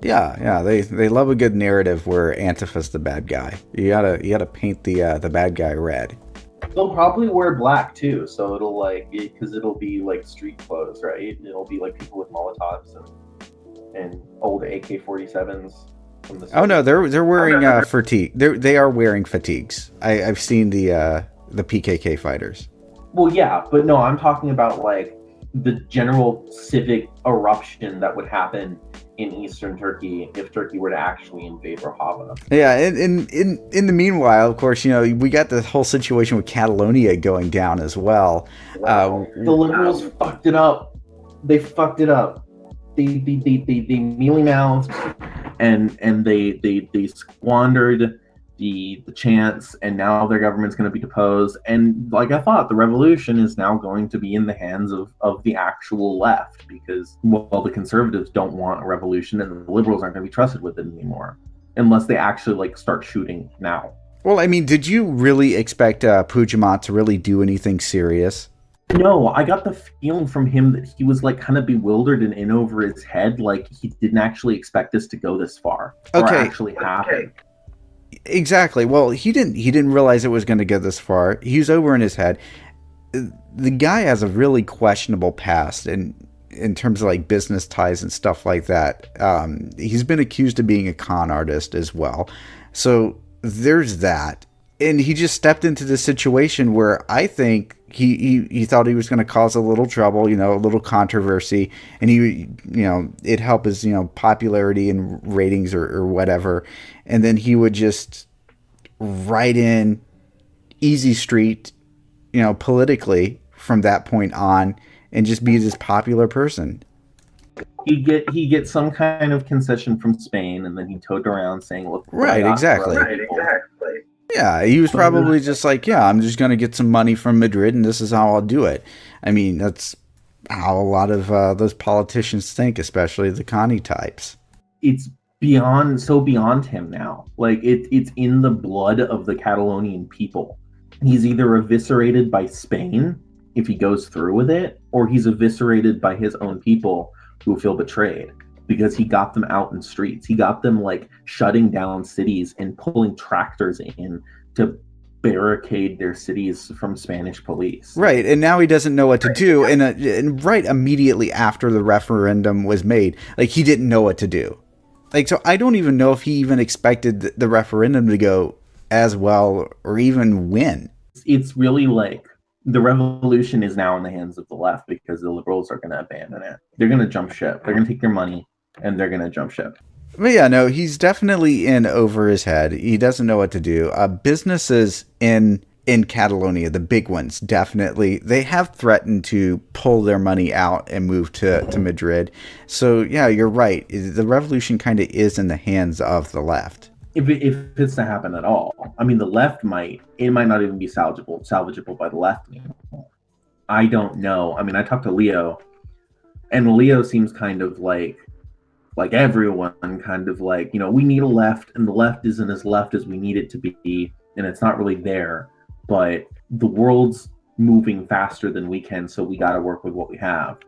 A: Yeah, they love a good narrative where Antifa's the bad guy. You gotta paint the bad guy red.
C: They'll probably wear black too, so it'll be like street clothes, right? It'll be like people with Molotovs and old AK-47s.
A: Oh no, they're wearing fatigue. They are wearing fatigues. I've seen the PKK fighters.
C: Well, yeah, but no, I'm talking about like the general civic eruption that would happen in eastern Turkey if Turkey were to actually invade Rojava.
A: Yeah, in the meanwhile, of course, we got the whole situation with Catalonia going down as well.
C: Wow. The liberals fucked it up. They fucked it up. They mealy mouthed and they squandered the chance, and now their government's going to be deposed. And like I thought, the revolution is now going to be in the hands of the actual left, because, well, the conservatives don't want a revolution, and the liberals aren't going to be trusted with it anymore unless they actually like start shooting now.
A: Well, I mean, did you really expect Puigdemont to really do anything serious?
C: No, I got the feeling from him that he was like kind of bewildered and in over his head, like he didn't actually expect this to go this far or actually happen.
A: Exactly. Well, he didn't realize it was going to get this far. He was over in his head. The guy has a really questionable past, and in terms of like business ties and stuff like that. He's been accused of being a con artist as well. So there's that. And he just stepped into this situation where I think he thought he was going to cause a little trouble, you know, a little controversy, and it'd help his, popularity and ratings or whatever. And then he would just write in easy street, politically from that point on, and just be this popular person.
C: He get some kind of concession from Spain, and then he towed around saying, "Look,
A: right, exactly." Yeah, he was probably just like, yeah, I'm just going to get some money from Madrid, and this is how I'll do it. I mean, that's how a lot of those politicians think, especially the Connie types.
C: It's beyond him now. Like, it's in the blood of the Catalonian people. He's either eviscerated by Spain if he goes through with it, or he's eviscerated by his own people who feel betrayed. Because he got them out in streets. He got them like shutting down cities and pulling tractors in to barricade their cities from Spanish police.
A: Right, and now he doesn't know what to do. And right immediately after the referendum was made, like, he didn't know what to do. Like, so I don't even know if he even expected the referendum to go as well or even win.
C: It's really like the revolution is now in the hands of the left because the liberals are going to abandon it. They're going to jump ship. They're going to take their money and they're going to jump ship.
A: But yeah, no, he's definitely in over his head. He doesn't know what to do. Businesses in Catalonia, the big ones, definitely, they have threatened to pull their money out and move to Madrid. So yeah, you're right. The revolution kind of is in the hands of the left.
C: If it's to happen at all. I mean, the left might not even be salvageable by the left anymore. I don't know. I mean, I talked to Leo, and Leo seems kind of like everyone, kind of like, we need a left, and the left isn't as left as we need it to be, and it's not really there, but the world's moving faster than we can, so we got to work with what we have.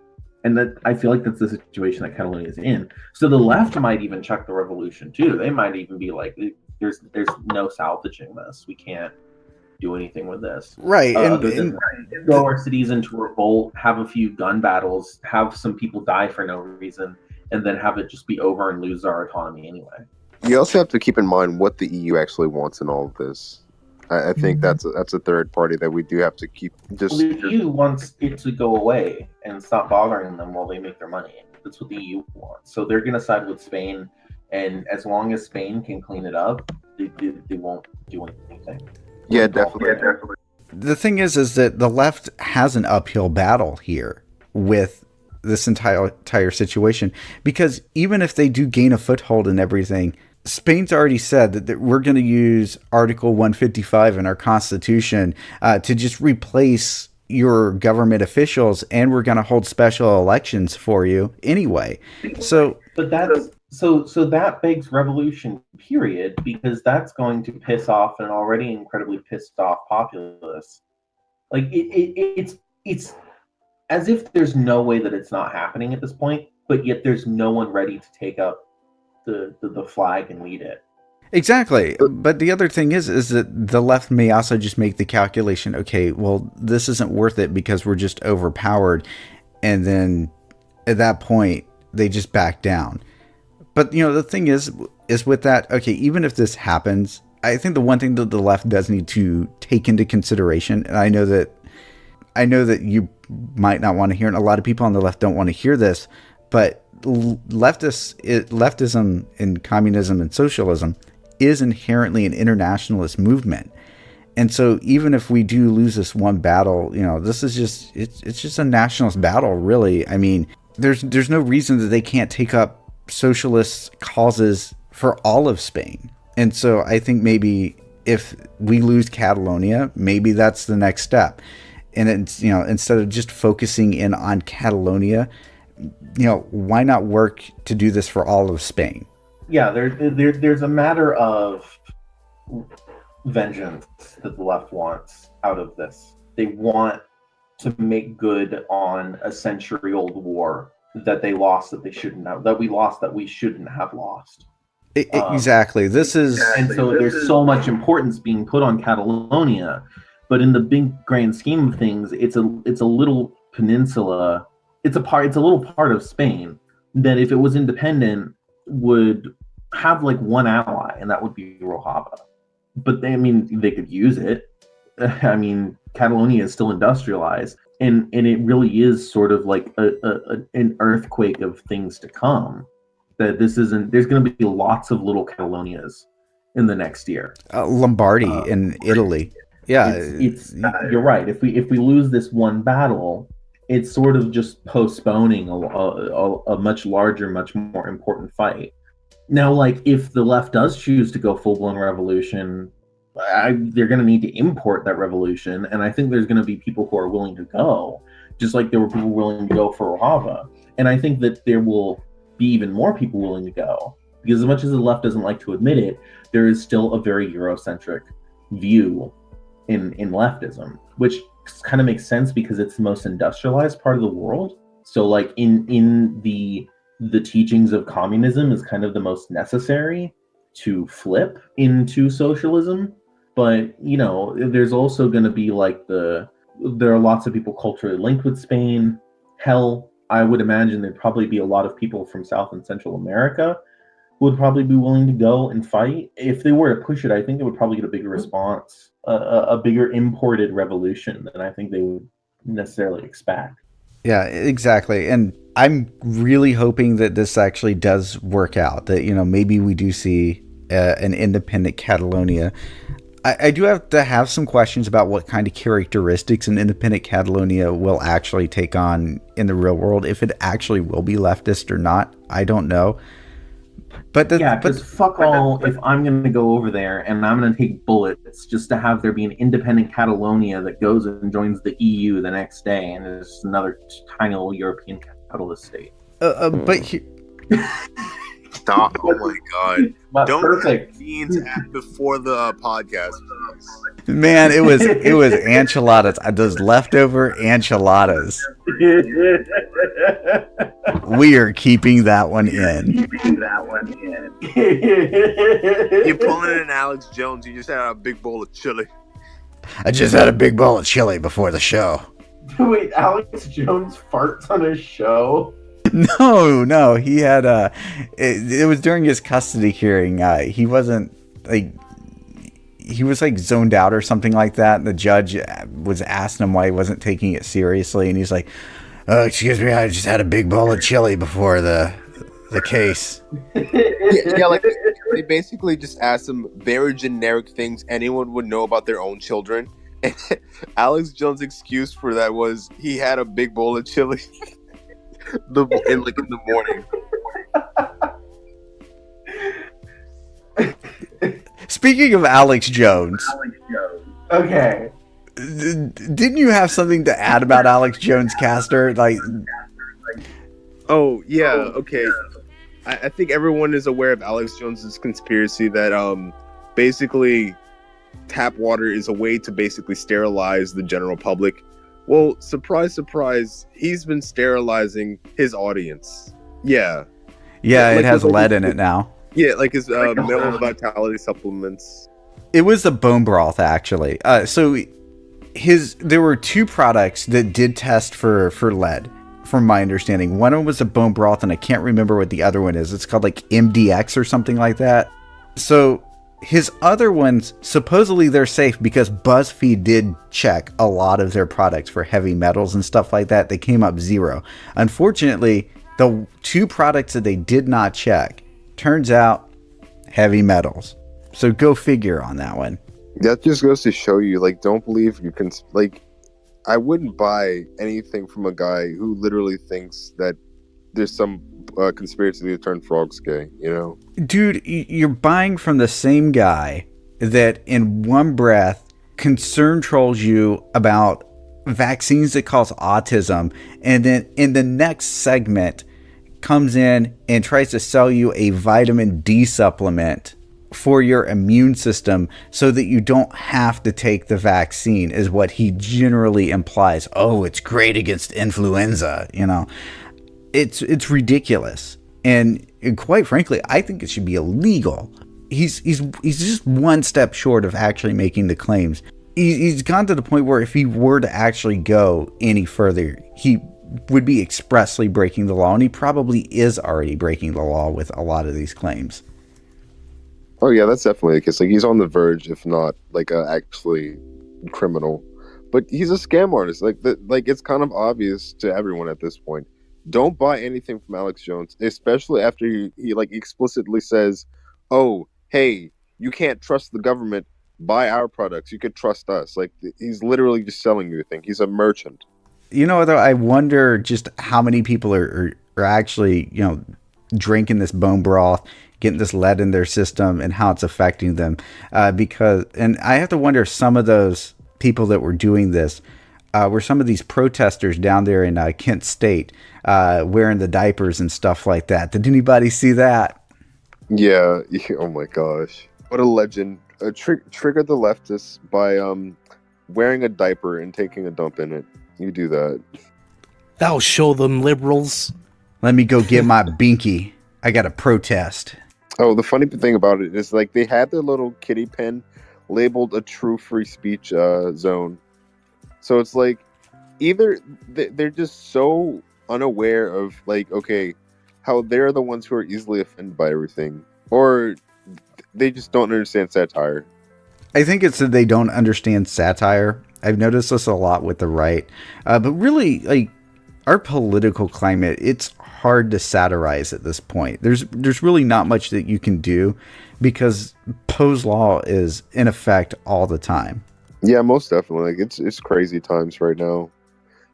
C: And that, I feel like that's the situation that Catalonia is in. So the left might even chuck the revolution too. They might even be like, there's no salvaging this. We can't do anything with this.
A: Right.
C: And go our cities into revolt, have a few gun battles, have some people die for no reason, and then have it just be over and lose our autonomy anyway.
D: You also have to keep in mind what the EU actually wants in all of this. I think that's a third party that we do have to keep. Just
C: the EU wants it to go away and stop bothering them while they make their money. That's what the EU wants. So they're going to side with Spain, and as long as Spain can clean it up, they won't do anything.
D: Yeah, definitely.
A: The thing is that the left has an uphill battle here with this entire situation, because even if they do gain a foothold and everything, Spain's already said that we're going to use Article 155 in our Constitution to just replace your government officials, and we're going to hold special elections for you anyway. So,
C: but that's so that begs revolution, period, because that's going to piss off an already incredibly pissed off populace. Like it's as if there's no way that it's not happening at this point, but yet there's no one ready to take up the flag and lead it.
A: Exactly. But the other thing is that the left may also just make the calculation, okay, well, this isn't worth it because we're just overpowered. And then at that point, they just back down. But, the thing is with that, okay, even if this happens, I think the one thing that the left does need to take into consideration, and I know that you might not want to hear it, and a lot of people on the left don't want to hear this, but leftism and communism and socialism is inherently an internationalist movement. And so even if we do lose this one battle, this is just, it's just a nationalist battle, really. I mean, there's no reason that they can't take up socialist causes for all of Spain. And so I think maybe if we lose Catalonia, maybe that's the next step. And it's, instead of just focusing in on Catalonia, why not work to do this for all of Spain?
C: Yeah, there's a matter of vengeance that the left wants out of this. They want to make good on a century-old war that they lost, that we shouldn't have lost.
A: Exactly.
C: And so there's so much importance being put on Catalonia, but in the big grand scheme of things, it's a little peninsula. It's a little part of Spain that, if it was independent, would have like one ally, and that would be Rojava. but they could use it. I mean, Catalonia is still industrialized, and it really is sort of like an earthquake of things to come. That this isn't. There's going to be lots of little Catalonias in the next year.
A: Lombardy in Italy. Yeah,
C: it's you're right. If we lose this one battle, it's sort of just postponing a much larger, much more important fight. Now, like, if the left does choose to go full-blown revolution, they're going to need to import that revolution, and I think there's going to be people who are willing to go, just like there were people willing to go for Rojava. And I think that there will be even more people willing to go, because as much as the left doesn't like to admit it, there is still a very Eurocentric view in leftism, which kind of makes sense because it's the most industrialized part of the world. So, like, in the teachings of communism is kind of the most necessary to flip into socialism. But, you know, there's also going to be like there are lots of people culturally linked with Spain. Hell, I would imagine there'd probably be a lot of people from South and Central America who would probably be willing to go and fight. If they were to push it, I think they would probably get a bigger response, a bigger imported revolution than I think they would necessarily expect.
A: Yeah, exactly. And I'm really hoping that this actually does work out, that, you know, maybe we do see an independent Catalonia. I do have to have some questions about what kind of characteristics an independent Catalonia will actually take on in the real world. If it actually will be leftist or not, I don't know. But
C: fuck all if I'm going to go over there and I'm going to take bullets just to have there be an independent Catalonia that goes and joins the EU the next day, and it's another tiny little European capitalist state.
D: Stop! Oh my god! Don't
C: Perfect.
D: beans before the podcast.
A: Man, it was enchiladas. Those leftover enchiladas. We are keeping that one in.
D: You're pulling an Alex Jones. You just had a big bowl of chili.
A: I just had a big bowl of chili before the show.
C: Wait, Alex Jones farts on his show?
A: No, he had it was during his custody hearing. He wasn't like, he was like zoned out or something like that, and the judge was asking him why he wasn't taking it seriously, and he's like, "Oh, excuse me, I just had a big bowl of chili before the case."
D: Yeah, like they basically just asked him very generic things anyone would know about their own children. And Alex Jones' excuse for that was he had a big bowl of chili. in the morning.
A: Speaking of Alex Jones.
C: Okay.
A: Didn't you have something to add about Alex Jones, Caster? Like,
D: oh yeah, okay. I think everyone is aware of Alex Jones's conspiracy that basically tap water is a way to basically sterilize the general public. Well, surprise, surprise, he's been sterilizing his audience. Yeah.
A: Yeah,
D: like,
A: it has lead in it now.
D: Yeah, like his mineral vitality supplements.
A: It was the bone broth, actually. So there were two products that did test for lead, from my understanding. One of them was a bone broth, and I can't remember what the other one is. It's called like MDX or something like that. So his other ones, supposedly they're safe because BuzzFeed did check a lot of their products for heavy metals and stuff like that. They came up 0. Unfortunately, the two products that they did not check, turns out, heavy metals. So go figure on that one.
D: That just goes to show you, like, don't believe you can, like, I wouldn't buy anything from a guy who literally thinks that there's some conspiracy to turn frogs gay, you know?
A: Dude, you're buying from the same guy that in one breath concern trolls you about vaccines that cause autism, and then in the next segment comes in and tries to sell you a vitamin D supplement for your immune system so that you don't have to take the vaccine, is what he generally implies. Oh, it's great against influenza, you know? It's ridiculous, and quite frankly, I think it should be illegal. He's just one step short of actually making the claims. He's gone to the point where if he were to actually go any further, he would be expressly breaking the law, and he probably is already breaking the law with a lot of these claims.
D: Oh yeah, that's definitely the case. Like he's on the verge, if not like actually criminal. But he's a scam artist. Like like it's kind of obvious to everyone at this point. Don't buy anything from Alex Jones, especially after he like explicitly says, "Oh, hey, you can't trust the government. Buy our products. You could trust us." Like he's literally just selling you a thing. He's a merchant.
A: You know, though, I wonder just how many people are actually, drinking this bone broth, getting this lead in their system, and how it's affecting them. And I have to wonder if some of those people that were doing this were some of these protesters down there in Kent State wearing the diapers and stuff like that. Did anybody see that?
D: Yeah. Oh my gosh. What a legend. Trigger the leftists by wearing a diaper and taking a dump in it. You do that.
B: That'll show them liberals.
A: Let me go get my binky. I got to protest.
D: Oh, the funny thing about it is like they had their little kitty pen labeled a true free speech zone. So it's like either they're just so unaware of like, okay, how they're the ones who are easily offended by everything, or they just don't understand satire.
A: I think it's that they don't understand satire. I've noticed this a lot with the right. But really, like, our political climate, it's hard to satirize at this point. There's really not much that you can do because Poe's law is in effect all the time.
D: Yeah, most definitely. Like it's crazy times right now.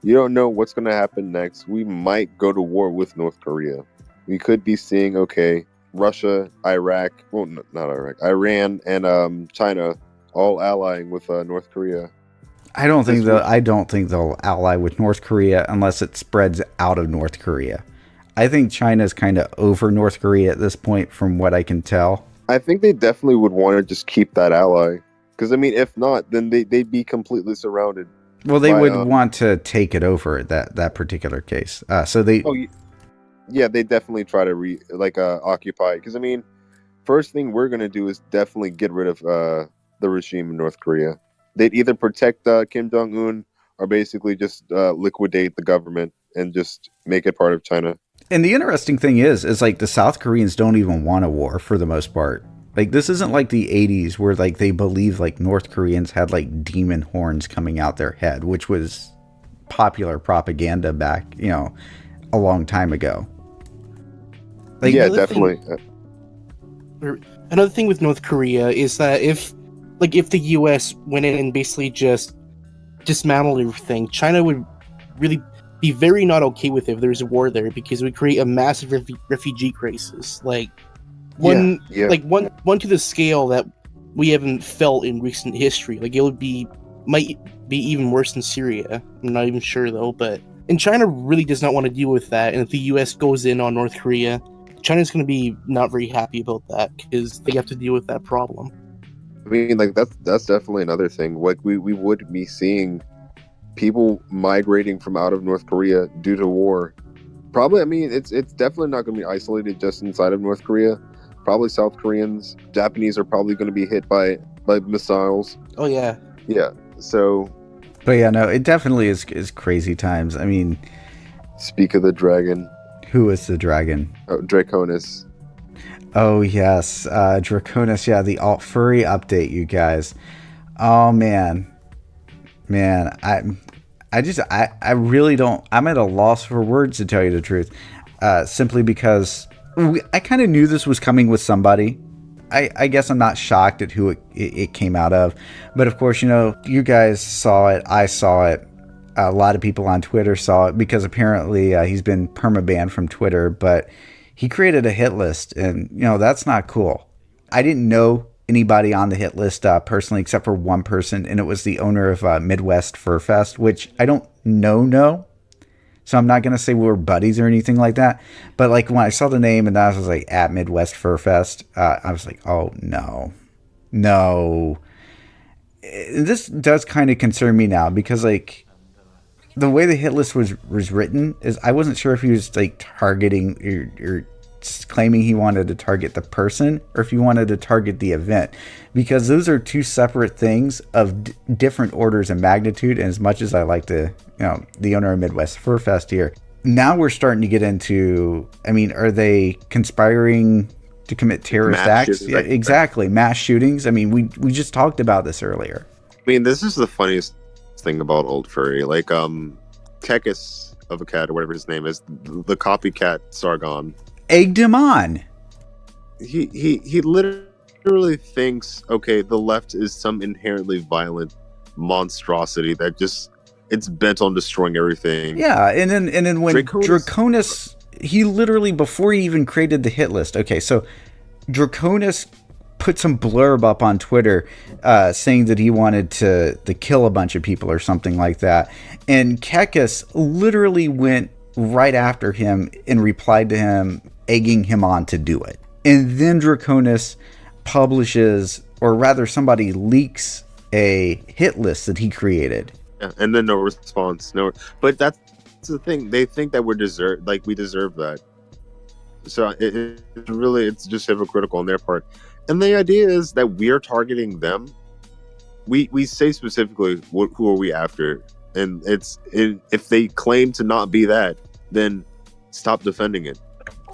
D: You don't know what's going to happen next. We might go to war with North Korea. We could be seeing, okay, Russia, Iraq, well, not Iraq, Iran, and China all allying with North Korea.
A: I don't think they'll ally with North Korea unless it spreads out of North Korea. I think China's kind of over North Korea at this point, from what I can tell.
D: I think they definitely would want to just keep that ally. Because, I mean, if not, then they'd be completely surrounded.
A: Well, they would want to take it over that particular case. So they...
D: Oh, yeah, they definitely try to occupy. Because, I mean, first thing we're going to do is definitely get rid of the regime in North Korea. They'd either protect Kim Jong-un or basically just liquidate the government and just make it part of China.
A: And the interesting thing is like the South Koreans don't even want a war for the most part. Like this isn't like the 80s where like they believe like North Koreans had like demon horns coming out their head, which was popular propaganda back, a long time ago.
D: Like, yeah, definitely.
B: Another thing with North Korea is that if the U.S. went in and basically just dismantled everything, China would really be very not okay with it if there's a war there, because it would create a massive refugee crisis, one to the scale that we haven't felt in recent history. Like might be even worse than Syria. I'm not even sure though, and China really does not want to deal with that. And if the U.S. goes in on North Korea, China's going to be not very happy about that because they have to deal with that problem.
D: I mean, like that's definitely another thing. Like we would be seeing people migrating from out of North Korea due to war. Probably, I mean, it's definitely not going to be isolated just inside of North Korea. Probably South Koreans, Japanese are probably going to be hit by missiles.
B: Oh yeah.
D: Yeah. So.
A: But yeah, no, it definitely is crazy times. I mean,
D: speak of the dragon.
A: Who is the dragon?
D: Oh, Draconis.
A: Oh yes, Draconis. Yeah, the AltFurry update, you guys. Oh man, I really don't. I'm at a loss for words, to tell you the truth. Simply because I kind of knew this was coming with somebody. I guess I'm not shocked at who it came out of, but of course, you guys saw it. I saw it. A lot of people on Twitter saw it because apparently he's been permabanned from Twitter, but he created a hit list, and that's not cool. I didn't know anybody on the hit list personally, except for one person, and it was the owner of Midwest Fur Fest, which I don't know. So I'm not gonna say we're buddies or anything like that. But like when I saw the name and I was like at Midwest Fur Fest, I was like, oh no. This does kind of concern me now because like the way the hit list was written is I wasn't sure if he was like targeting or claiming he wanted to target the person or if he wanted to target the event, because those are two separate things of different orders of magnitude. And as much as I like to, the owner of Midwest Fur Fest here, now we're starting to get into, I mean, are they conspiring to commit terrorist
D: Mass
A: acts.
D: shootings,
A: Yeah, exactly. Mass shootings. I mean, we just talked about this earlier.
D: I mean, this is the funniest thing about AltFurry. Like, Kekis of a cat, or whatever his name is, the copycat Sargon.
A: Egged him on.
D: He literally thinks, okay, the left is some inherently violent monstrosity that just, it's bent on destroying everything.
A: Yeah, and then when Draconis, he literally, before he even created the hit list, okay, so Draconis put some blurb up on Twitter saying that he wanted to kill a bunch of people or something like that, and Kekis literally went right after him and replied to him, egging him on to do it. And then Draconis publishes, or rather somebody leaks a hit list that he created.
D: Yeah, and then no response. No, but that's the thing. They think that we deserve that. So it's just hypocritical on their part. And the idea is that we're targeting them. We say specifically who are we after, and if they claim to not be that, then stop defending it.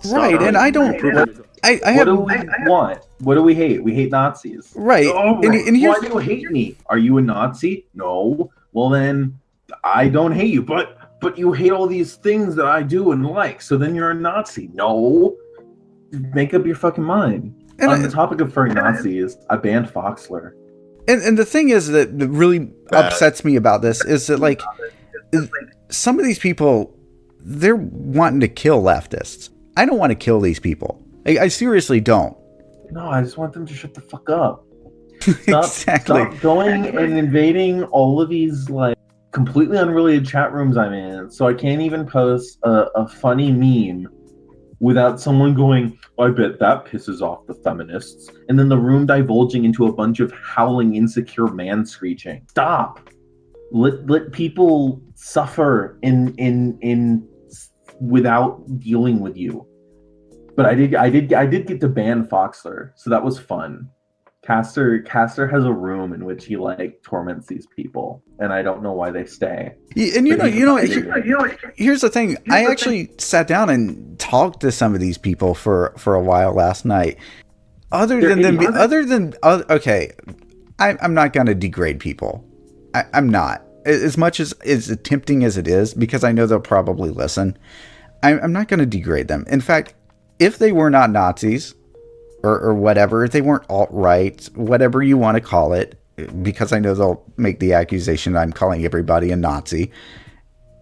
A: Right, and I don't.
C: What do we want? What do we hate? We hate Nazis.
A: Right.
C: Oh,
A: and
C: why do you hate me? Are you a Nazi? No. Well, then I don't hate you. But you hate all these things that I do and like. So then you're a Nazi. No. Make up your fucking mind. And on the topic of furry Nazis, I banned Foxler.
A: And the thing is that really upsets me about this is that, like, some of these people, they're wanting to kill leftists. I don't want to kill these people. I seriously don't.
C: No, I just want them to shut the fuck up.
A: Exactly.
C: Stop going and invading all of these, like, completely unrelated chat rooms I'm in, so I can't even post a funny meme without someone going, I bet that pisses off the feminists, and then the room divulging into a bunch of howling, insecure man screeching. Stop. Let people suffer in without dealing with you. But I did get to ban Foxler, so that was fun. Caster has a room in which he, like, torments these people, and I don't know why they stay.
A: And here's the thing. I actually sat down and talked to some of these people for a while last night. I'm not going to degrade people. I'm not. As much as tempting as it is, because I know they'll probably listen, I'm not going to degrade them. In fact, if they were not Nazis or whatever, if they weren't alt-right, whatever you want to call it, because I know they'll make the accusation that I'm calling everybody a Nazi,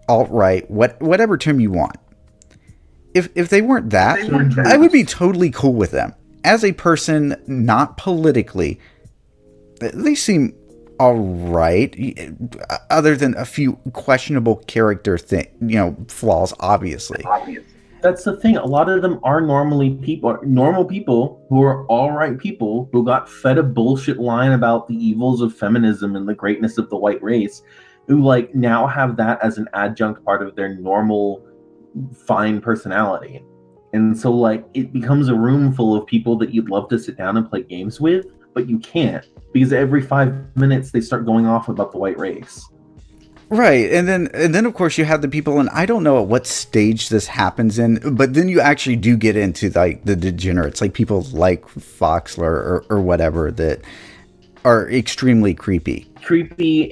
A: alt-right, whatever term you want. If they weren't that, I would be totally cool with them. As a person, not politically, they seem all right, other than a few questionable character flaws, obviously.
C: That's the thing. A lot of them are normal people who are all right people who got fed a bullshit line about the evils of feminism and the greatness of the white race, who, like, now have that as an adjunct part of their normal, fine personality. And so, like, it becomes a room full of people that you'd love to sit down and play games with, but you can't, because every 5 minutes they start going off about the white race.
A: Right, and then of course you have the people, and I don't know at what stage this happens in, but then you actually do get into, like, the degenerates, like people like Foxler or whatever, that are extremely creepy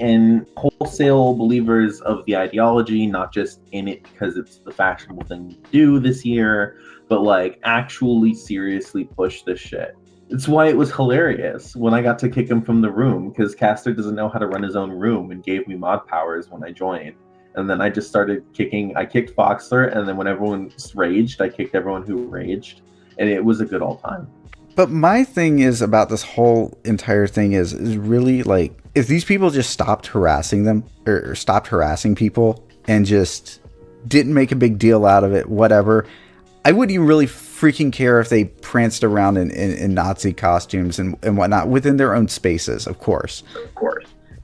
C: And wholesale believers of the ideology, not just in it because it's the fashionable thing to do this year, but, like, actually seriously push this shit. It's why it was hilarious when I got to kick him from the room, because Caster doesn't know how to run his own room and gave me mod powers when I joined. And then I just started kicking. I kicked Foxler, and then when everyone raged, I kicked everyone who raged. And it was a good old time.
A: But my thing is about this whole entire thing is really, like, if these people just stopped harassing them, or stopped harassing people, and just didn't make a big deal out of it, whatever, I wouldn't even really freaking care if they pranced around in Nazi costumes and whatnot within their own spaces, of course.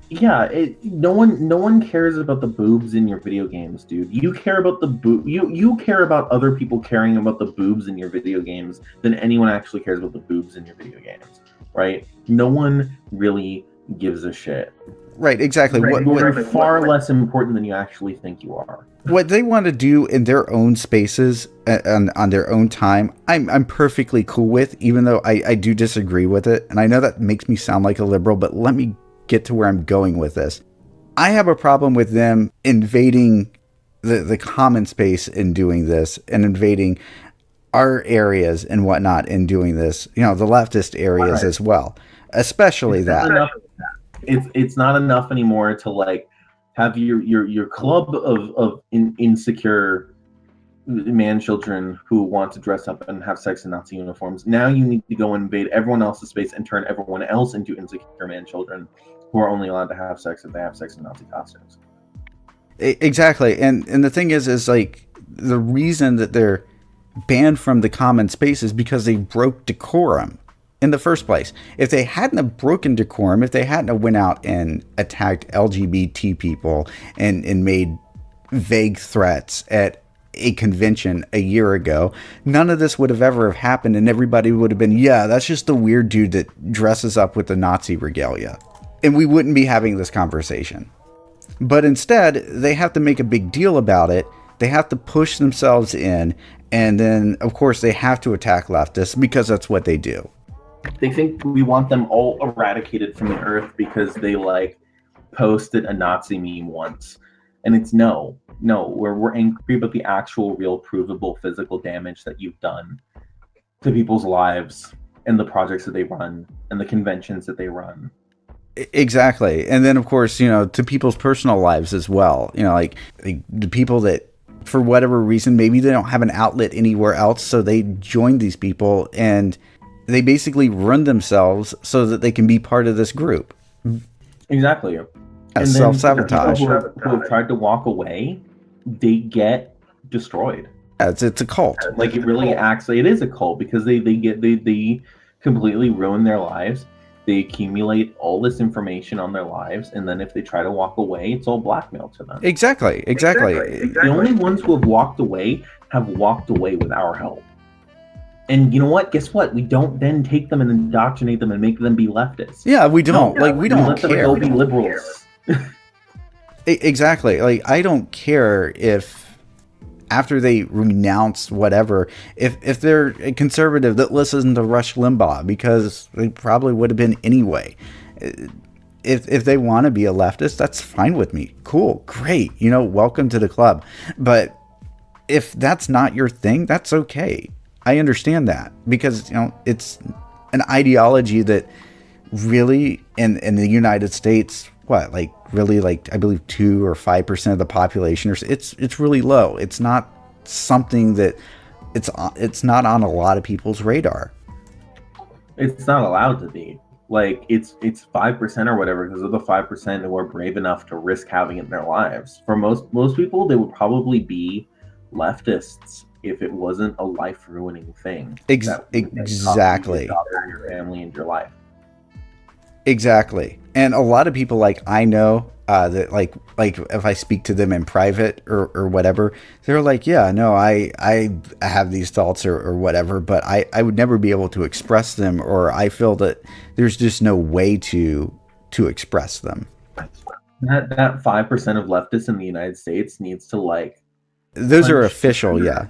C: Yeah, no one cares about the boobs in your video games, dude. You care about the you care about other people caring about the boobs in your video games than anyone actually cares about the boobs in your video games, right? No one really gives a shit.
A: Right, exactly.
C: Right. You're far less important than you actually think you are.
A: What they want to do in their own spaces and on their own time, I'm perfectly cool with, even though I do disagree with it. And I know that makes me sound like a liberal, but let me get to where I'm going with this. I have a problem with them invading the common space in doing this and invading our areas and whatnot in doing this, the leftist areas as well, especially that.
C: It's not enough anymore to like have your club of insecure man children who want to dress up and have sex in Nazi uniforms. Now you need to go invade everyone else's space and turn everyone else into insecure man children who are only allowed to have sex if they have sex in Nazi costumes.
A: Exactly. And the thing is like the reason that they're banned from the common space is because they broke decorum in the first place. If they hadn't have broken decorum, if they hadn't have went out and attacked LGBT people and made vague threats at a convention a year ago, none of this would have ever have happened, and everybody would have been, yeah, that's just the weird dude that dresses up with the Nazi regalia. And we wouldn't be having this conversation. But instead, they have to make a big deal about it. They have to push themselves in, and then, of course, they have to attack leftists because that's what they do.
C: They think we want them all eradicated from the earth because they like posted a Nazi meme once. And it's no, we're angry about the actual real provable physical damage that you've done to people's lives and the projects that they run and the conventions that they run.
A: Exactly. And then, of course, to people's personal lives as well. Like the people that, for whatever reason, maybe they don't have an outlet anywhere else, so they join these people and they basically run themselves so that they can be part of this group.
C: Exactly.
A: And self-sabotage.
C: Who have tried to walk away, they get destroyed.
A: It's a cult.
C: Like it really it is a cult because they completely ruin their lives. They accumulate all this information on their lives, and then if they try to walk away, it's all blackmail to them.
A: Exactly.
C: The only ones who have walked away with our help. And you know what? Guess what? We don't then take them and indoctrinate them and make them be leftists.
A: Yeah, we don't. We don't
C: let
A: care.
C: them go be liberals.
A: Exactly. Like, I don't care if after they renounce whatever, if they're a conservative that listens to Rush Limbaugh, because they probably would have been anyway. If they want to be a leftist, that's fine with me. Cool, great. Welcome to the club. But if that's not your thing, that's okay. I understand that because, it's an ideology that really in the United States, I believe 2 or 5% of the population, it's really low. It's not something that it's not on a lot of people's radar.
C: It's not allowed to be. Like it's 5% or whatever, because of the 5% who are brave enough to risk having it in their lives. For most people, they would probably be leftists if it wasn't a life-ruining thing.
A: Exactly.
C: Your family and your life.
A: Exactly. And a lot of people, I know that like if I speak to them in private or whatever, they're like, yeah, no, I have these thoughts or whatever, but I would never be able to express them, or I feel that there's just no way to express them.
C: That 5% of leftists in the United States needs to
A: those are official, yeah.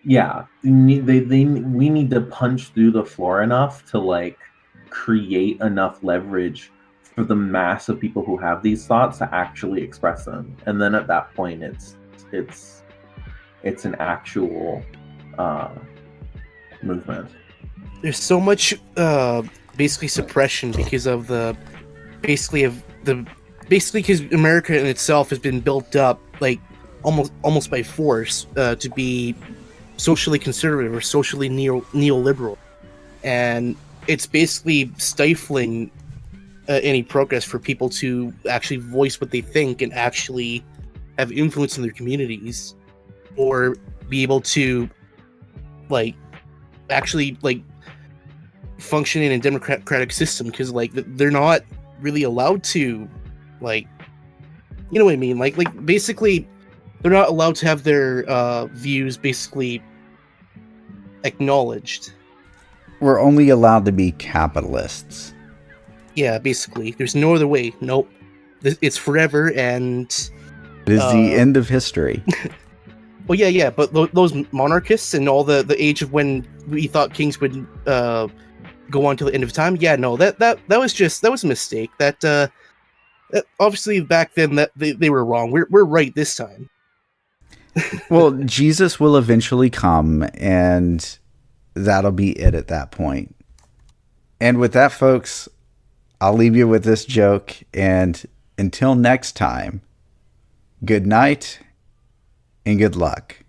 C: Yeah, we need to punch through the floor enough to create enough leverage for the mass of people who have these thoughts to actually express them, and then at that point, it's an actual movement.
B: There's so much basically suppression because of because America in itself has been built up almost by force to be socially conservative or socially neoliberal, and it's basically stifling any progress for people to actually voice what they think and actually have influence in their communities, or be able to actually function in a democratic system, because they're not really allowed to you know what I mean, basically they're not allowed to have their views basically acknowledged.
A: We're only allowed to be capitalists.
B: Yeah, basically. There's no other way. Nope. It's forever, and
A: It is the end of history.
B: well, yeah. But those monarchists and all the age of when we thought kings would go on till the end of time. Yeah, no, that was a mistake. That obviously back then that they were wrong. We're right this time.
A: Well, Jesus will eventually come, and that'll be it at that point. And with that, folks, I'll leave you with this joke, and until next time, good night and good luck.